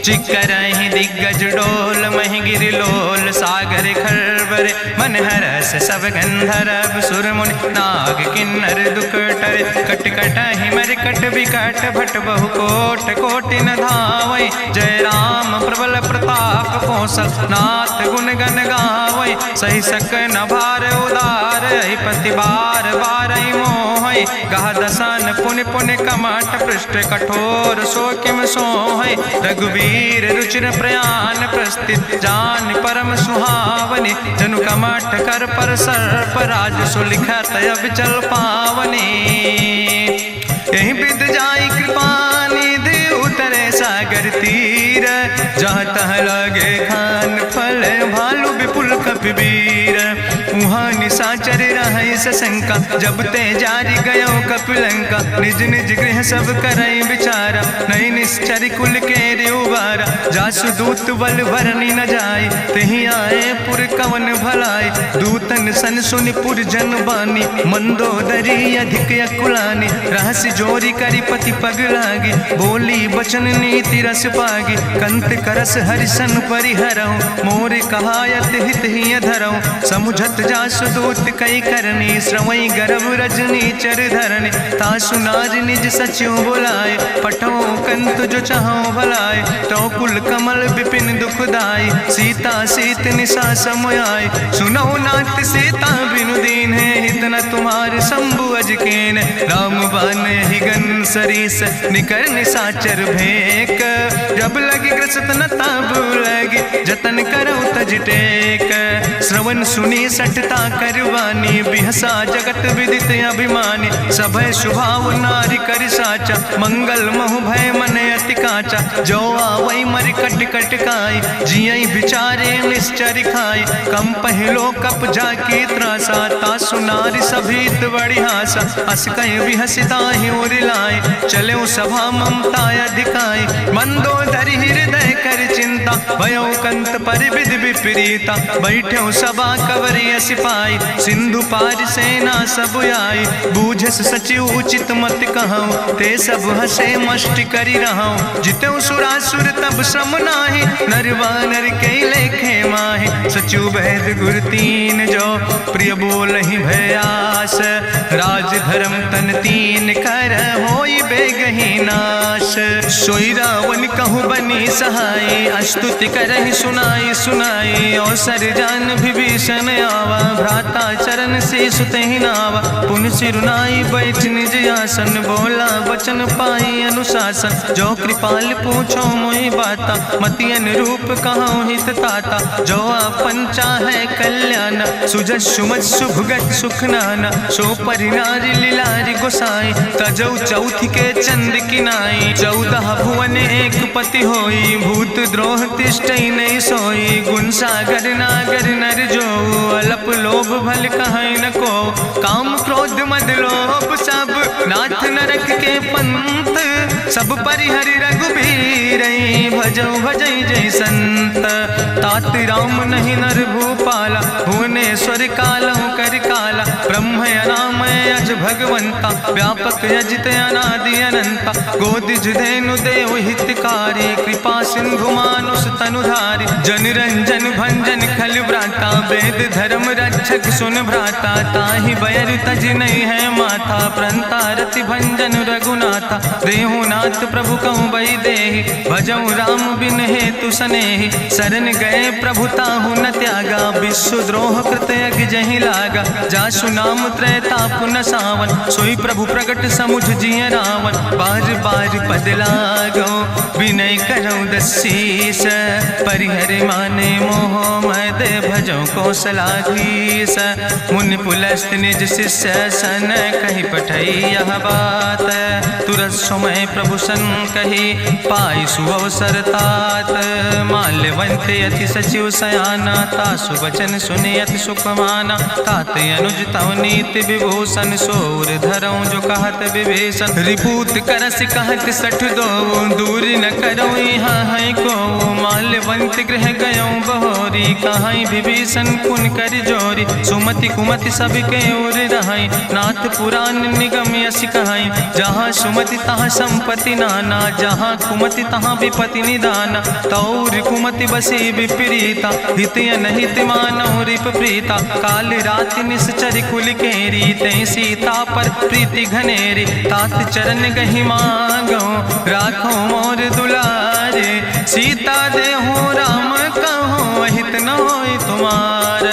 चिकरहि दिग्गज डोल, महि गिरि लोल। सागर खरबर मन हरस, सब गंधर्व सुर मुनि। नाग किन्नर दुख टरे, कट कटहि मरकट विकट। भट बहु कोट कोटि न धावै, जय राम प्रबल प्रताप कौशल। नाथ गुण गण गावै, सही सक न भार उदार। पति बार बार मोहै, गह दसन पुन पुन कमठ। पृष्ठ कठोर सो किम सोहै, रघुवीर रुचिर प्रयाण। प्रस्थित जान परम सुहावनी, जनु कमठ कर पर सर्प। राज सुलिखत अविचल पावनी, यही विद जाई कृपा निधि। उतरे सागर तीर, जहाँ तह लगे खान फल। भालु विपुल कपिवीर, उहाँ निशाचर रहै सशंका। जब ते जारी गयो कपिलंका, निज निज गृह सब करई विचारा। नहीं निश्चर कुल के उबारा, जासु दूत बल भरनी न जाय। तेहि आए पुर कवन भलाई, दूतन सन सुनि पुर जन बानी। मंदोदरी अधिक अकुलानी, रहस्य जोरी करी पति पग लागी। बोली बचन नीति रस पागी, कंत करस हरिसन परिहरऊँ। मोर कहायत हित ही धरऊँ, समुझत जासु दूत कई करनी। श्रवई गर्भ रजनी चर धरनी, तासु नार निज सचिव बुलाए। पठो कंत जो चाहो भलाए, तो कुल कमल विपिन दुखदाई। सीता सीत निशा समयाय, सुनो नाथ सीता बिनु दीन है। हित न तुम्हारे शंभु अजकेन, राम बान ही गन सरीस। निकर निशाचर भेक, जब लगी ग्रसत न ताब लगी। जतन करो तज टेक, श्रवण सुनी सटता करवानी। बिहसा जगत विदित अभिमानी, सभय स्वभाव नारी कर साचा। मंगल महु भय मन अति काचा, जो आवै मर कट कट खाई। जियई विचारे निश्चर खाई, कम पहलो कप जाकी त्रासा। तासु नारी सभीत बड़ी हासा, अस कह विहसिता ही उरिलाए। चलो सभा ममता अधिकाई, मंदोदरी हृदय कर चिंता। भयो कंत पर विध विपरीता, बैठो सभा कवरिय सिपाही। सिंधु पार सेना सब आई, बूझस सचिव उचित मत कहूँ। ते सब हसे मष्ट करी रहूँ, जितऊ सुरासुर तब श्रम नाही। नर वानर के लेखे माहि, सचिव भेद गुर तीन जो। प्रिय बोल ही भयास, राज धर्म तन तीन कर। होई बेगही नाश, सोई रावण कहूँ बनी सहाय। अस्तुति करहि सुनाई सुनाई, अवसर जान विभीषण आवा। भ्राता चरण से सुतहि नावा, पुन सिरुनाई बैठ निज आसन। बोला वचन पाई अनुशासन, जो कृपाल पूछो मोहि बाता। मति अनुरूप कहूँ हित ताता, जो आपन चाहे कल्याण। सुजस सुमत सुभगत सुख नाना, सो परिनारी लीलारी गोसाई। तजौ चौथ के चंद किनाई, 14 भुवन एक पति होई। भूत द्रोह तिष्ठई नहीं सोई, गुण सागर नागर नर जो। अलप लोभ भल कहीं न को, काम क्रोध मद लोभ सब। नाथ नरक के पंथ, सब परिहरि रघुबीर। भजो भजई जय संत, तात राम नहीं नर भूपाला। भुवनेश्वर कालहु कर काला, ब्रह्म अनामय अज भगवंता। व्यापक अजित अनादि अनंता, गोदिज धेनु देव हितकारी। कृपा सिंधु मानुष तनुधारी, जन रंजन भंजन खल व्राता। वेद धर्म रक्षक सुन भ्राता, ताहि बैर तज नहीं है माथा। प्रंता रति भंजन रघुनाथा, देहु नाथ प्रभु कहूँ बई देहि। भजऊ राम बिन हेतु सनेहि, शरण गए प्रभु ताहु न त्यागा। विश्व द्रोह कृत यज्ञ जहि लागा, जासु नाम त्रैताप न सावन, सोई प्रभु प्रगट समुझ जिय रावण। बार बार पद लागो विनय करौ दसीस, परिहर माने मोह मद भजो कौशलाधीश। मुनि पुलस्त निज शिष्य सन कहि पठई यह बात, तुरत समय प्रभु सन कही पाई सुअवसर तात। माल्यवंत अति सचिव सयाना, तासु वचन सुने अति सुख माना। तात अनुज तव नीति विभूषण, सोर धरऊं जो कहत विभीषण। रिपूत करस कहत सठ दो, दूर न करऊं यहाँ है को। माल्यवंत गृह गयऊं बहोरी, कहाई विभीषण पुन कर जोरी। सुमति कुमति सबके ओर रहाई, नाथ पुराण निगम यश कहाई। जहाँ सुमति तहाँ संपत्ति नाना, जहाँ कुमति तहाँ विपत्ति निदाना। तौर कुमति बसी विपरीता, हित अनहित मानव रिप प्रीता। काल राति निश्चर कुल केरी, तै सीता पर प्रीति घनेरी। तात चरण गहि मांगो, राखो मोर दुलारे। सीता देहु राम कहो, अहित न होय तुम्हार।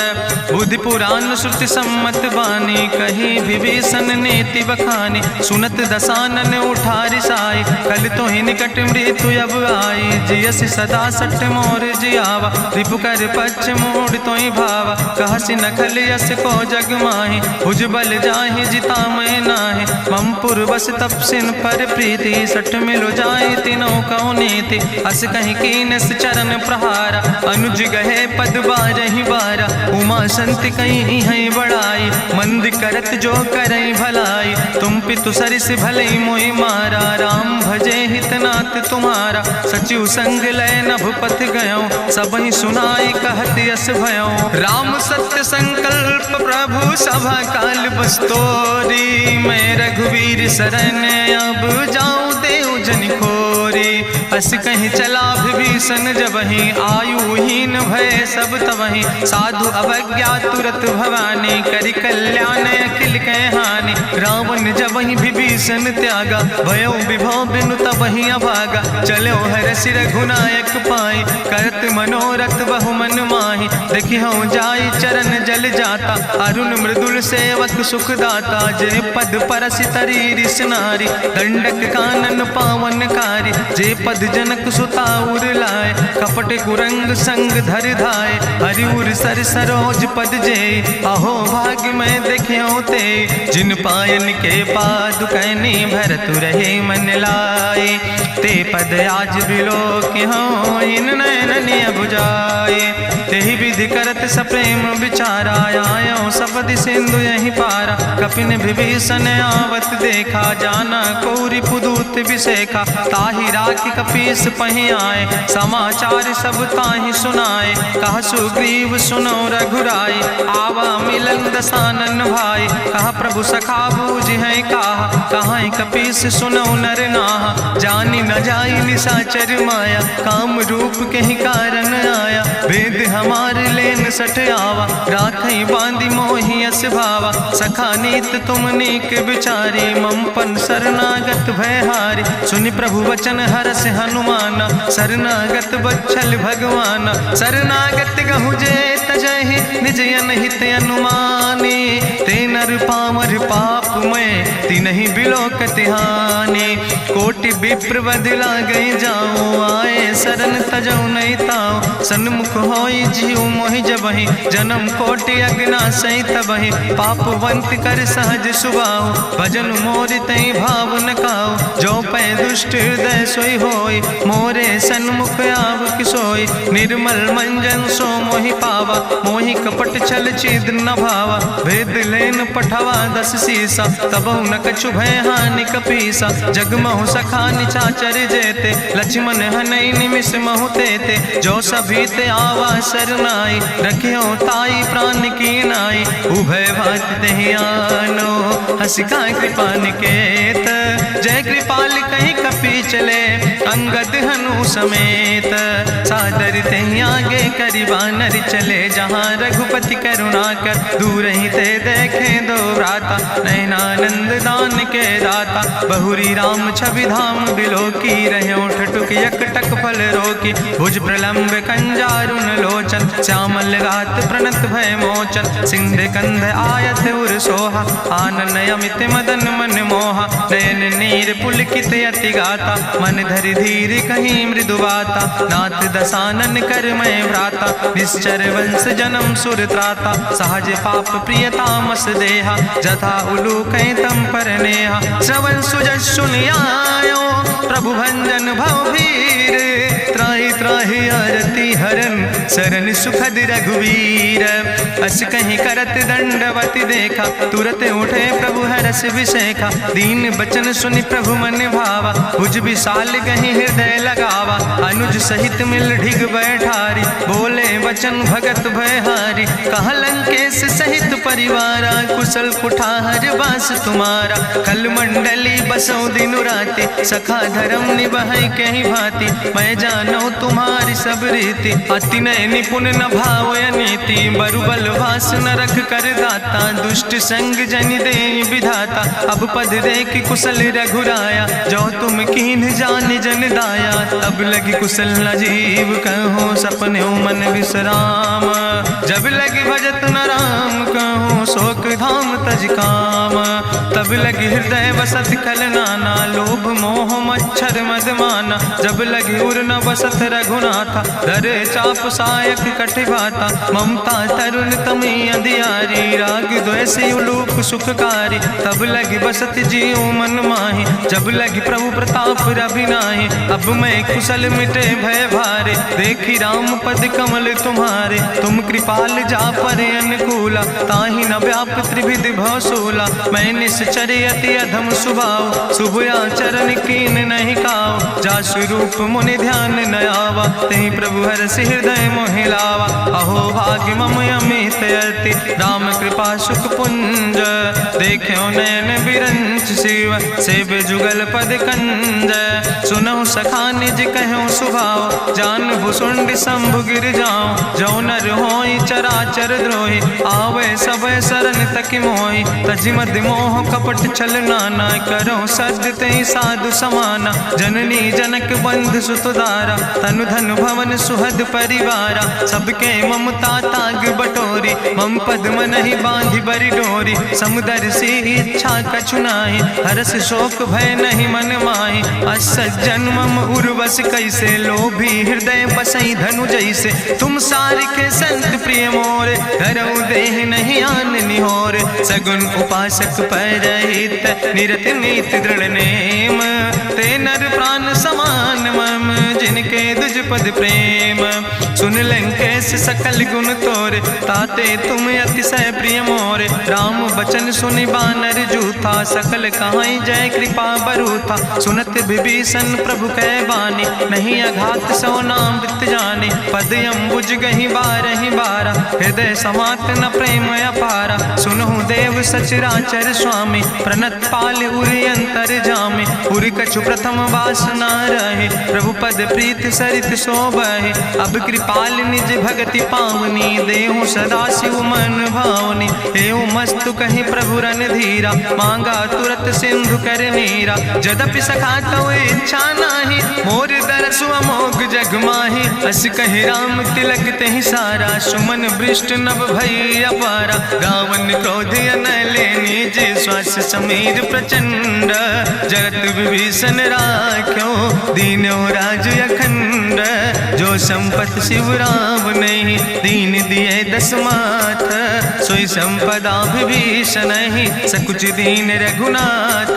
बुद्धि पुराण श्रुति सम्मत बानी, कही विभीषण नीति बखानी। सुनत दसानन उठारि साई, कल तो ही निकट मृत्यु अब आई। जियसि सदा सठ मोर जियावा, रिपु कर पक्ष मोड़ तो ही भावा। कहसि नखल यस को जग माहि, भुज बल जाहि जिता मैं नाहि। ममपुर बस तपसिन पर प्रीति, सठ मिलो जाए तीनों कौ नीति। अस कहीं कीनस चरण प्रहारा, अनुज गहे पद बारहि बारा। उमा संत कहीं है बड़ाई, मंद करत जो करई भलाई। तुम पितु सरिस भले मोहि मारा, राम भजे हितनाथ तुम्हारा। सचिव संग लय नभ पथ गयो, सबहि सुनाई कहत यस भयो। राम सत्य संकल्प प्रभु सभा काल बस्तोरी। मैं रघुवीर शरण अब जाऊं देव जन खोरी। अस कहीं चला विभीषण जबहि, आयुहीन भय सब तबहि। साधु अवज्ञा तुरत भवानी, करि कल्याण अखिल कै हानि। रावण जबहि विभीषण त्यागा, भयो विभव बिनु तबहि अभागा। चलो हरषि रघुनायक पाई, करत मनोरथ बहु मन माहि। देखिहु जाई चरण जल जाता, अरुण मृदुल सेवक सुख दाता। जे पद परसि तरी रिस नारी, दंडक कानन पावन कारी। जे पद जनक सुता उर लाए, कपट कुरंग संग धर धाय। हरिउर सर सरोज पद जे, अहो भाग्य मैं देखियो ते। जिन पायन के पादुकैनी, भरत रहे मन लाए। ते पद आज बिलोक हो, इन नयन बुझाए। तेहि विधि करत सप्रेम विचारा, आयो सपदि सिंधु यही पारा। कपिन विभीषण आवत देखा, जाना कौरि पुदूत विशेखा। ताहि राखि कपीस पहि आए, समाचार सब ताहि सुनाए। कह सुग्रीव सुनो रघुराई, आवा मिलन दसानन भाई। कहा प्रभु सखा बूझ है कहा, कहाँ कपीस सुनो नर नाहा। जानी न जाई निशाचर माया, काम रूप के ही कारण आया। वेद हमार लेन सठ आवा, राखई बांधी मोहि अस भावा। सखा नीत तुम नीक विचारी, ममपन शरणागत भयहारी। सुनि प्रभु वचन हरस हनुमाना, शरणागत बच्छल भगवाना। शरणागत गहु जे तजहि, निज अनहित अनुमानी। ते नर पामर पाप में, तिनहि बिलोकत हानि। कोटि विप्र बद लागै जाऊं, आए शरण तजौ नहीं ताऊं। सन्मुख होई जीव मोहि जबहि, जन्म कोटि अग्ना सही तबहि। पापवंत कर सहज सुभाऊ, भजन मोरि तै भाव न काऊ। जो पै दुष्ट हृदय सोई होई, मोरे सन्मुख आव किसोई। निर्मल मंजन सो मोहि पावा, मोहि कपट छल छिद्र न भावा। भेद लेन पठवा दस सीसा, तबहु न कछु भय हानि कपीसा। जगमहु सखा निचाचर जेते, लक्ष्मण हनई निमिष महु तेते। जो सभी ते आवा सरनाई, रखियो ताई प्राण की नाई। उभय भात तेहि आनो, हसिका कृपा निकेत। जय कृपाल कहीं कपी चले, अंगद हनु प्रभु समेत। सादर ते आगे करी बानर चले, जहाँ रघुपति करुणा कर दूर ही ते देखे दो व्राता। नयनानंद दान के दाता, बहुरी राम छवि धाम बिलो की रहे ठटुक यकटक फल रोकी। भुज प्रलंब कंजारुन लोचन, श्यामल गात प्रणत भय मोचन। सिंध कंध आयत उर सोहा, आनन अमित मदन मन मोहा। नयन नीर पुलकित अति गाता, मन धरि धीर कहीं मृदु बाता। नाथ दसानन कर मैं व्राता, निश्चर वंश जन्म सुर त्राता। सहज पाप प्रियतामस देहा, जथा उलूक तम पर नेहा। श्रवण सुजस सुनियायो, प्रभु भंजन भव भीर। त्राहि त्राहि आरती हरन, शरण सुखद रघुवीर। अस कहीं करत दंडवत देखा, तुरत उठे प्रभु हरस विशेखा। दीन बचन सुनि प्रभु मन भावा, भुज विशाल कहीं हृदय लगावा। अनुज सहित मिल ढिग बैठारी, बोले वचन भगत भयहारी। कहाँ लंकेश सहित परिवारा, कुशल कुठार बास तुम्हारा। कल मंडली बसो दिनु राति, सखा धर्म निभाई कहीं भांति। मैं जानो तुम्हारी सब रीति, अति नय निपुण न भाव नीति। बरुबल वास न रख कर दाता, दुष्ट संग जन दे विधाता। अब पद देख कुशल रघुराया, जो तुम कीन जान जन दाया। तब लगी कुशल न जीव कहो, सपने मन विश्राम। जब लगी भजत न राम कहो, शोक धाम तज काम। तब लगी हृदय बसत खल नाना, लोभ मोह मच्छर मद माना। जब लगी उर न बसत रघुनाथा, धरे चाप सायक कटिभाता। ममता तरुण तमी अंधियारी, राग द्वेषी उलूक सुखकारी। तब लगी बसत जीव मन माही, जब लगी प्रभु प्रताप रवि नाही। अब मैं कुशल मिटे भय भारे, देखी राम पद कमल तुम्हारे। तुम कृपाल जा पर अनुकूला, ताहि न व्याप त्रिविध भवसूला। मैं निश्चर अति अधम स्वभाव, शुभ आचरण कीन नहीं काव। जा स्वरूप मुनि ध्यान न आवा, तेहि प्रभु हरषि हृदय मोहि लावा। अहो भाग्य मम अमित अति, राम कृपा सुख पुंज। देखो नयन बिरंच शिव, सेव जुगल पद कंज। सुनहु सखा निज कहूँ सुभाव, जान भुसुंड शंभु गिर जाऊं। जो नर होई चराचर द्रोही, आवे सब शरण तक मोहि। तज मद मोह कपट छल नाना, करो सद्य तेहि साधु समाना। जननी जनक बंधु सुतदारा, तनु धन भवन सुहद परिवारा। सबके ममता ताग बटोरी, मम पद मन ही बांधि बरी डोरी। समुदर सी इच्छा कछु नाही, हरस शोक भय नहीं मन माही। असज्जन मम उर्वश कैसे, लोभी हृदय बसई धनु जैसे। तुम सारिके संत प्रिय मोरे, धरऊ देह नहीं आन निहोर। सगुन उपासक परहित, निरत नीति दृढ़ नेम। ते नर प्राण समान मम, जिनके दुज पद प्रेम। सुन लंकेश सकल गुण तोरे, ताते तुम अतिशय प्रिय मोरे। राम बचन सुनि बानर जूथा, सकल कहाई जय कृपा बरूथा। सुनत विभीषण प्रभु कै बानी, नहीं अघात सो नाम वृत जानी। पद अम्बुज गहि बारहि बारा, हृदय समात न प्रेम अपारा। सुनहु देव सचराचर स्वामी, प्रणत पाल उरि अंतर जामी। उरि कछु प्रथम वासना रहे, प्रभु पद प्रीत सरित शोभहि। अब कृपाल निज भगति पावनी, देहु सदा शिव मन भावनी। एवं मस्तु कहि प्रभु रन धीरा, मांगा तुरत सिंधु कर नीरा। जदपि सखा तो इच्छा नाही, मोर दरसु अमोघ जग माही। अस कहि राम तिलक तेहि सारा, सुमन वृष्ट नभ भई अपारा। रावण क्रोध अनले निज, श्वास समीर प्रचंड। जगत विभीषण राख्यो, दीनो राज अखंड। जो संपत शिव राम नहीं, दीन दिए दस माथ। सोई संपदा विभीषण ही, सकुच दीन रघुनाथ।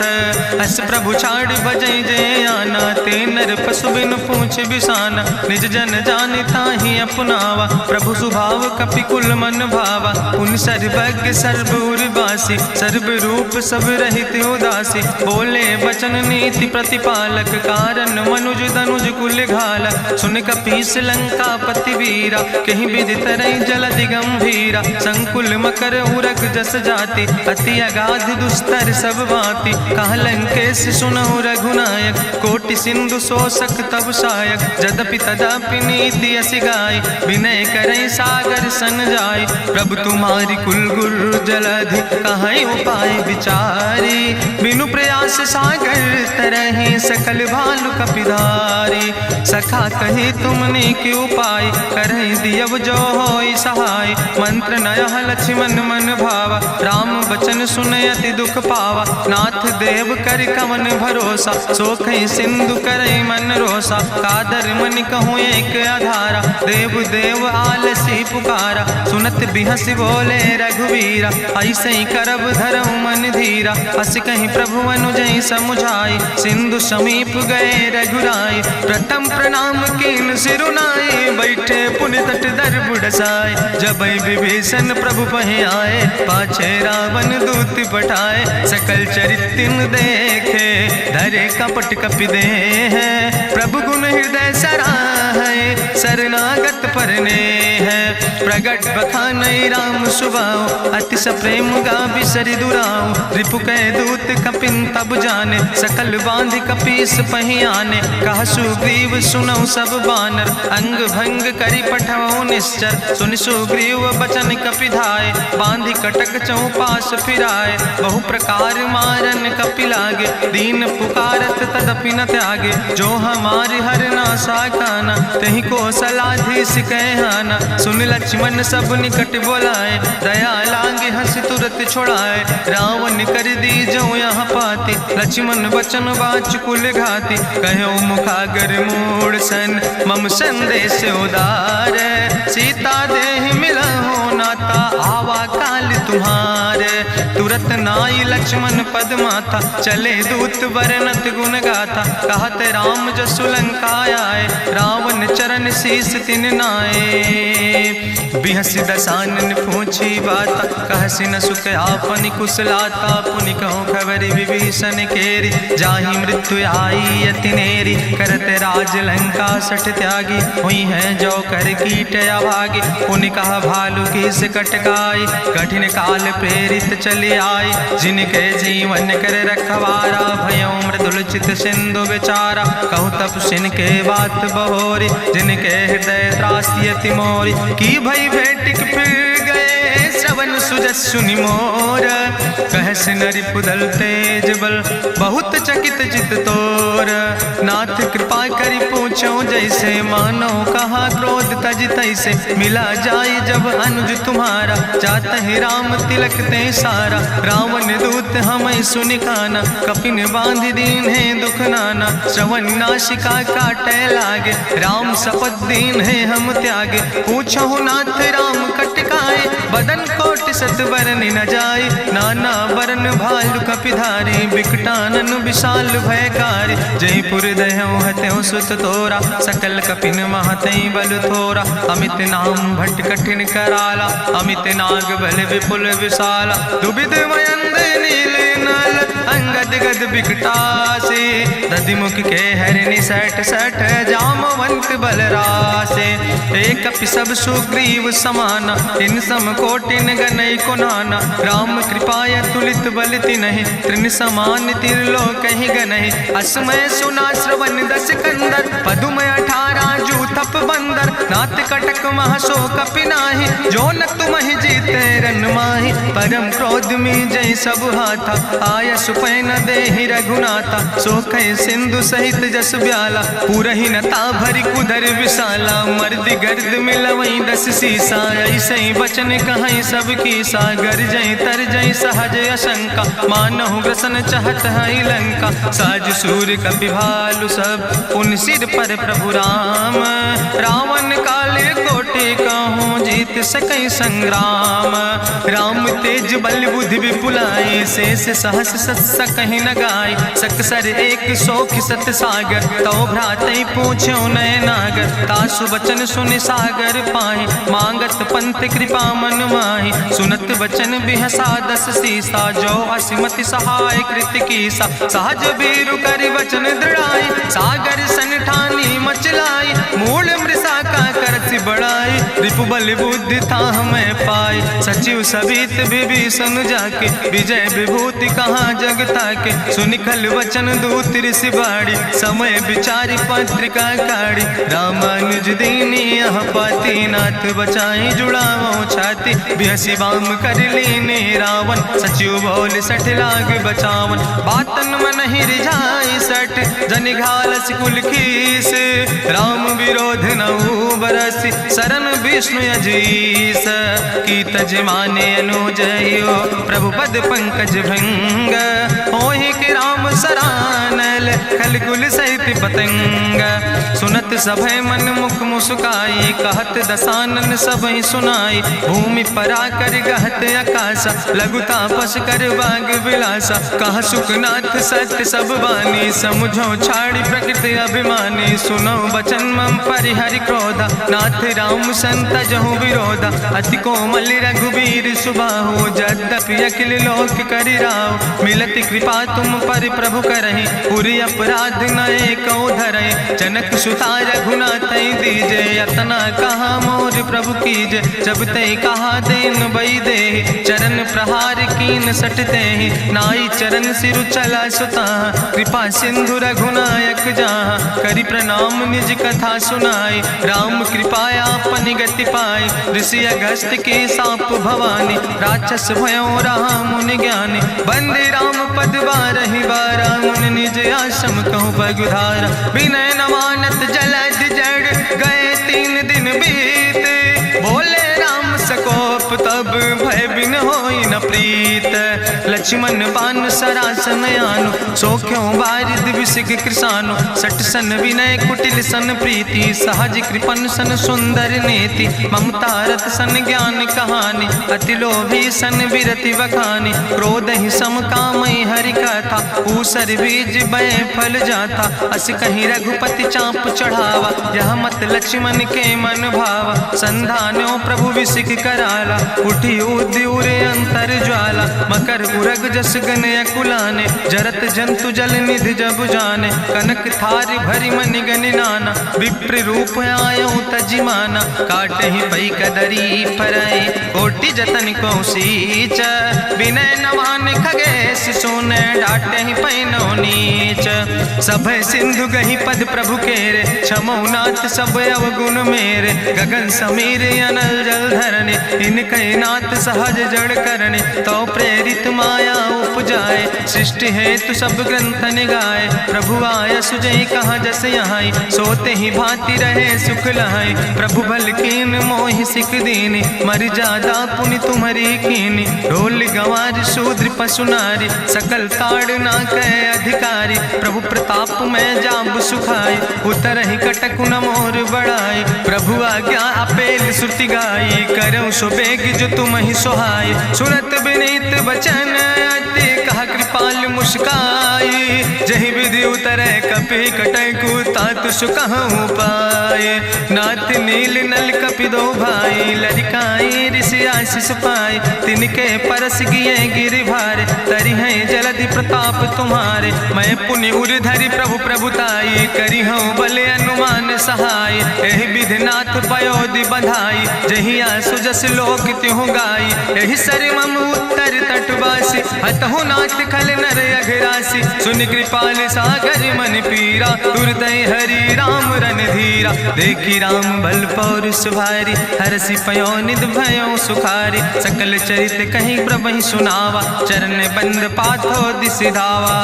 अस प्रभु छाड़ बजै जय आना, ते नर पशु बिन पूछ बिसाना। निज जन जानि ताहि अपनावा, प्रभु स्वभाव कपि कुल मन भावा। पुन सर्वज्ञ सर्व उर्वासी, सर्व रूप सब रहित उदासी। बोले वचन नीति प्रतिपालक, कारण मनुज दनुज कुल घाला। सुन कपीस लंका पति वीरा, कहीं विधि तरई जलधि गंभीरा। संकुल मकर उरग जस जाति, अति अगाध दुस्तर सब भांति। कहा लंकेश सुनहु रघुनायक, कोटि सिंधु शोषक तब सायक, जदपि तदपि नीति असि गाय, विनय करई सागर सन जाय। प्रभु तुम्हारी कुल गुरु जलधि, कहीं उपाय विचारी, बिनु प्रयास सागर तरहि, सकल भालु कपिधारी। सखा कही तुमने के उपाय, करहि दियव जो होई सहाय। मंत्र नयह लक्ष्मण मन भावा, राम बचन सुनय अति दुख पावा। नाथ देव कर कवन भरोसा, सोखई सिंधु करई मन रोसा। कादर मन कहूँ एक आधारा, देव देव आलसी पुकारा। सुनत बिहस बोले रघुवीरा, ऐसे ही करब धरऊ मन धीरा। हस कहीं प्रभु अनुजय समुझाई, सिंधु समीप गए रघुराई। प्रथम प्रणाम कीन सिरुनाई, बैठे पुनि तट दर बुढ़साए। जब विभीषण प्रभु पहे आए, पाछे रावण दूत पठाए। सकल चरित्र देखे, धरे कपट कपि दे है। प्रभु गुण हृदय सराहै, शरणागत परने है। प्रगट बखानई राम सुभाऊ, अति सप्रेम गावि सरि दुराऊ। रिपु कै दूत कपिन तब जाने, सकल बांधि कपीस पहि आने। कहा सुग्रीव सुनऊ सब बानर, अंग भंग करि पठवऊ निश्चर। सुनि सुग्रीव बचन कपिधाय, बांधि कटक चौपास फिराए। बहु प्रकार मारन कपि लागे, दीन पुकारत तदपि न त्यागे। जो हमारि हर नासा काना, तहि को सलाधीस कहना। सुन लक्ष्मण सब निकट बोलाए, दया लागे हंस तुरत छोड़ाए। रावण कर दी जो यहाँ पाती, लक्ष्मण बचन बाच कुल घाती। कहो मुखागर मूड सन, मम संदेश उदार। सीता देह मिला हो नाता, आवा काल तुम्हारे। तुरत नाई लक्ष्मण पद माथा, चले दूत वर्णत गुण गाथा। कहत राम जसु लंका आए, रावण चरण शीस तिन नाए। बिहस दसानन पूछी बाता, कहसि न सुख आपन कुशलाता। पुनि कहूँ खबर विभीषण केरी, जाहि मृत्यु आई अति नेरी। करत राज लंका सठ त्यागी, हुई है जो कर कीट अभागी। पुनि कहा भालू की से कटकाई, कठिन काल प्रेरित चली आई। जिनके जीवन कर रखवारा, भयो मृदुल चित सिंधु विचारा। कहूँ तप सिन के बात बहोरी, जिनके हृदय त्रासी अति मोरी। की भई भेटिक फिर गए, श्रवण सुजस सुनि मोर। कहस नरि पुदल तेज बल, बहुत चकित चित तोर। नाथ कृपा करि पूछो जैसे, मानो कहा क्रोध तज तैसे। मिला जाय जब अनुज तुम्हारा, जात है राम तिलक ते सारा। रावण दूत हमें सुनि काना, कपिन बांध दीन है दुख नाना। श्रवण नासिका काटे लागे, राम शपथ दीन है हम त्यागे। पूछो नाथ राम कटकाए, बदन कोटि सत बरन न जाए। नाना बरन भालु कपिधारी, बिकटानन विशाल भयकारी। जयपुर दह्यों हत्यों सुत तोरा, सकल कपिन महतई बल थोरा। अमित नाम भट्ट कठिन कराला, अमित नाग बल विपुल विशाला। दुबिध मयंद नील नल, अंगद गद बिकटासे। दधिमुख के हरिणि सठ सठ, जामवंत बलरासे। एक कपि सब सुग्रीव समाना, इन सम कोटिन गनई को नाना। राम कृपाय तुलित बल तिन्हि, त्रिन समान तिरलोक ही गनहि। असमय सुना श्रवण दस कंदर, पदुम 18 जूथप बंदर। नाथ कटक महसो कपि नाही, जो न तुमहि जीते रन माही। परम क्रोध में जय सब हाथा, आय सुपै न देहि रघुनाथा। सोखै सिंधु सहित जस ब्याला, पूरहि न ता भरि कुधर विशाला। मर्द गर्द मिलवई 10 सीसा, ऐसे बचन कहई सब की सागर। जय तर जय सहज अशंका, मानहु ग्रसन चाहत है लंका। साज सूर कपि भालु सब, पुन सिर पर प्रभु राम। रावण काले कोटि कहूँ, जीत सकई संग्राम। राम तेज बल बुद्धि विपुलाई, शेष सहस सत्स कहीं न गाय। सकसर 100 सत सागर, तो भ्रातई पूछो नय नागर। तासु बचन सुनि सागर पाहि, मांगत पंथ कृपा मन माहि। सुनत बचन बिहसा 10 सीसा, जो असिमति सहाय कृत कीसा। सहज बीरु करि वचन दृढ़ाई, सागर सन ठानी मचलाई। मूल मृषा का करसि बड़ाई, रिपु बल बुद्धि था हमें पाई। सचिव सबित विभीषण जाके विजय विभूति कहाँ जग ताके। सुनि खल वचन दूत ऋषि बाड़ी समय विचारी पत्रिका काढ़ी। रामानुज दीनी यह पाती नाथ बचाई जुड़ावो छाती। बिहसी बाम कर लीने रावण सचिव बोल सठ लाग बचावन। बातन मन ही रिझाई सठ जनि घालस कुल खीस। राम विरोध नऊ बरसी शरण विष्णु अजीस। की तज माने अनुजयो प्रभु पद पंकज भंग। होहि के राम सरानल खल कुल सहित पतंग। सुनत सभय मन मुख मुस्काई कहत दसानन सबहि सुनाई। भूमि परा कर गहत आकाशा लघु तापस कर बाग विलासा। कहा सुखनाथ सत्य सब बानी समुझो छाड़ी प्रकृति अभिमानी। सुनो बचन मम परिहरि क्रोधा नाथ राम संत जहु विरोधा। अति कोमल रघुबीर सुबाहु यद्यपि अखिल लोक करि राव। मिलति कृपा तुम पर प्रभु करहि पुरि अपराध नए कौ धरहि। जनक सुता रघुनाथ दीजे यतना कहा मोर प्रभु कीजे। जब ते कहा देन बई दे चरण प्रहार कीन सटते ही। नाई चरण सिरु चला सुता कृपा सिंधु रघुनायक जहाँ। करि प्रणाम निज कथा सुनाई राम कृपाया अपनी गति पाई। ऋषि अगस्त के साप भवानी राक्षस भयो रहा मुनि ज्ञानी। बंदे राम पद बारहि बारा मुनि निज आश्रम कहु पगुधारा। विनय न मानत जलद जड़ गए 3 दिन बीते। बोले राम सकोप तब भय बिन होई न प्रीत। लक्ष्मण बान सरासन आनु सोख्यो बारिद विसिक कृसानु। सट सन विनय कुटिल सन प्रीति सहज कृपन सन सुंदर नेति। ममता रत सन ज्ञान कहानी अति लोभी सन विरति बखानी। क्रोध ही सम कामई हरि कथा ऊसर बीज बय फल जाता। अस कहीं रघुपति चाप चढ़ावा यह मत लक्ष्मण के मन भावा। संधान्यो प्रभु विसिक कराला उठी उद्युरे अंतर ज्वाला। मकर उरग जस गन अकुलाने जरत जंतु जल निधि जब जाने। कनक थारी भरी मनि गनि नाना विप्र रूप आयो तजिमाना। काटे ही पई कदरी फरई कोटि जतन को सींच। विनय नवान खगेश सुने डाटे ही पैनो नीच। सब सिंधु गही पद प्रभु केरे क्षमो नाथ सब अवगुण मेरे। गगन समीर अनल जल धरने इनके नाथ सहज जड़ करने। तो प्रेरित माया उपजाए सृष्टि हेतु सब ग्रंथ निगाए। प्रभु आय सुजई कहाँ जस यहाँ सोते ही भांति रहे सुख लहाई। प्रभु भल कीन मोहि सिख दीनी मर जादा पुनि तुम्हारी कीनी। ढोल गंवार शूद्र पशु नारी सकल ताड़ ना कहे अधिकारी। प्रभु प्रताप में जाब सुखाई उतर ही कटक न मोर बढ़ाई। प्रभु आज्ञा अपेल श्रुति गाई करो सो बेग जो तुम ही सोहाई। सुनत विनीत बचन अति कहा कृपाल मुस्काई। जही विधि उतरे कपि कटकु तात सुकहु पाए। नाथ नील नल कपि दो भाई लड़काई ऋषि आशीष पाए। तिनके परस गिए गिरि भारे तरि है जलधि प्रताप तुम्हारे। मैं पुनि उर धरि प्रभु प्रभुताई करी हूँ बल अनुमान सहाय। एहि विधि नाथ पयोधि बधाई जहिया सुजस लोक त्यों गाई। एहि सर मम उत्तर तटवासी हतहु नाथ खल नर अघरासी। सुन कृपाल सागर मन पीरा तुरत हरि राम रन धीरा। देखी राम बल पौरुष भारी हरसि पयो निध भयो सुखारी। सकल चरित कहीं प्रभु सुनावा चरण बंद पाथो दिसि धावा।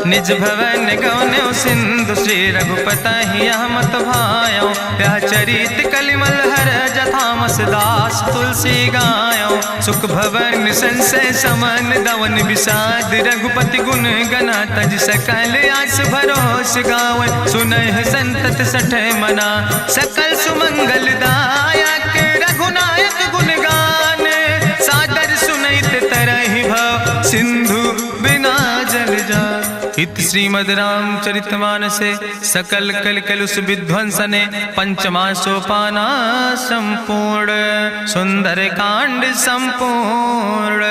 निज भवन गौन्यो सिंधु श्री रघुपति यह मत भायो। यह चरित कलिमल हर जथामस दास तुलसी गायो। सुख भवन संशय समन दवन विषाद रघुपति गुण गना तज सकल आस भरोस गावे। सुनहि संतत सठ मना सकल सुमंगल दायक। रघुनायक गुण गान सादर सुनैत तरहि भव सिंधु बिना जल जा। इत श्रीमद् रामचरितमानसे सकल कल कलुष विध्वंसने पंचमा सोपाना संपूर्ण सुंदर कांड संपूर्ण।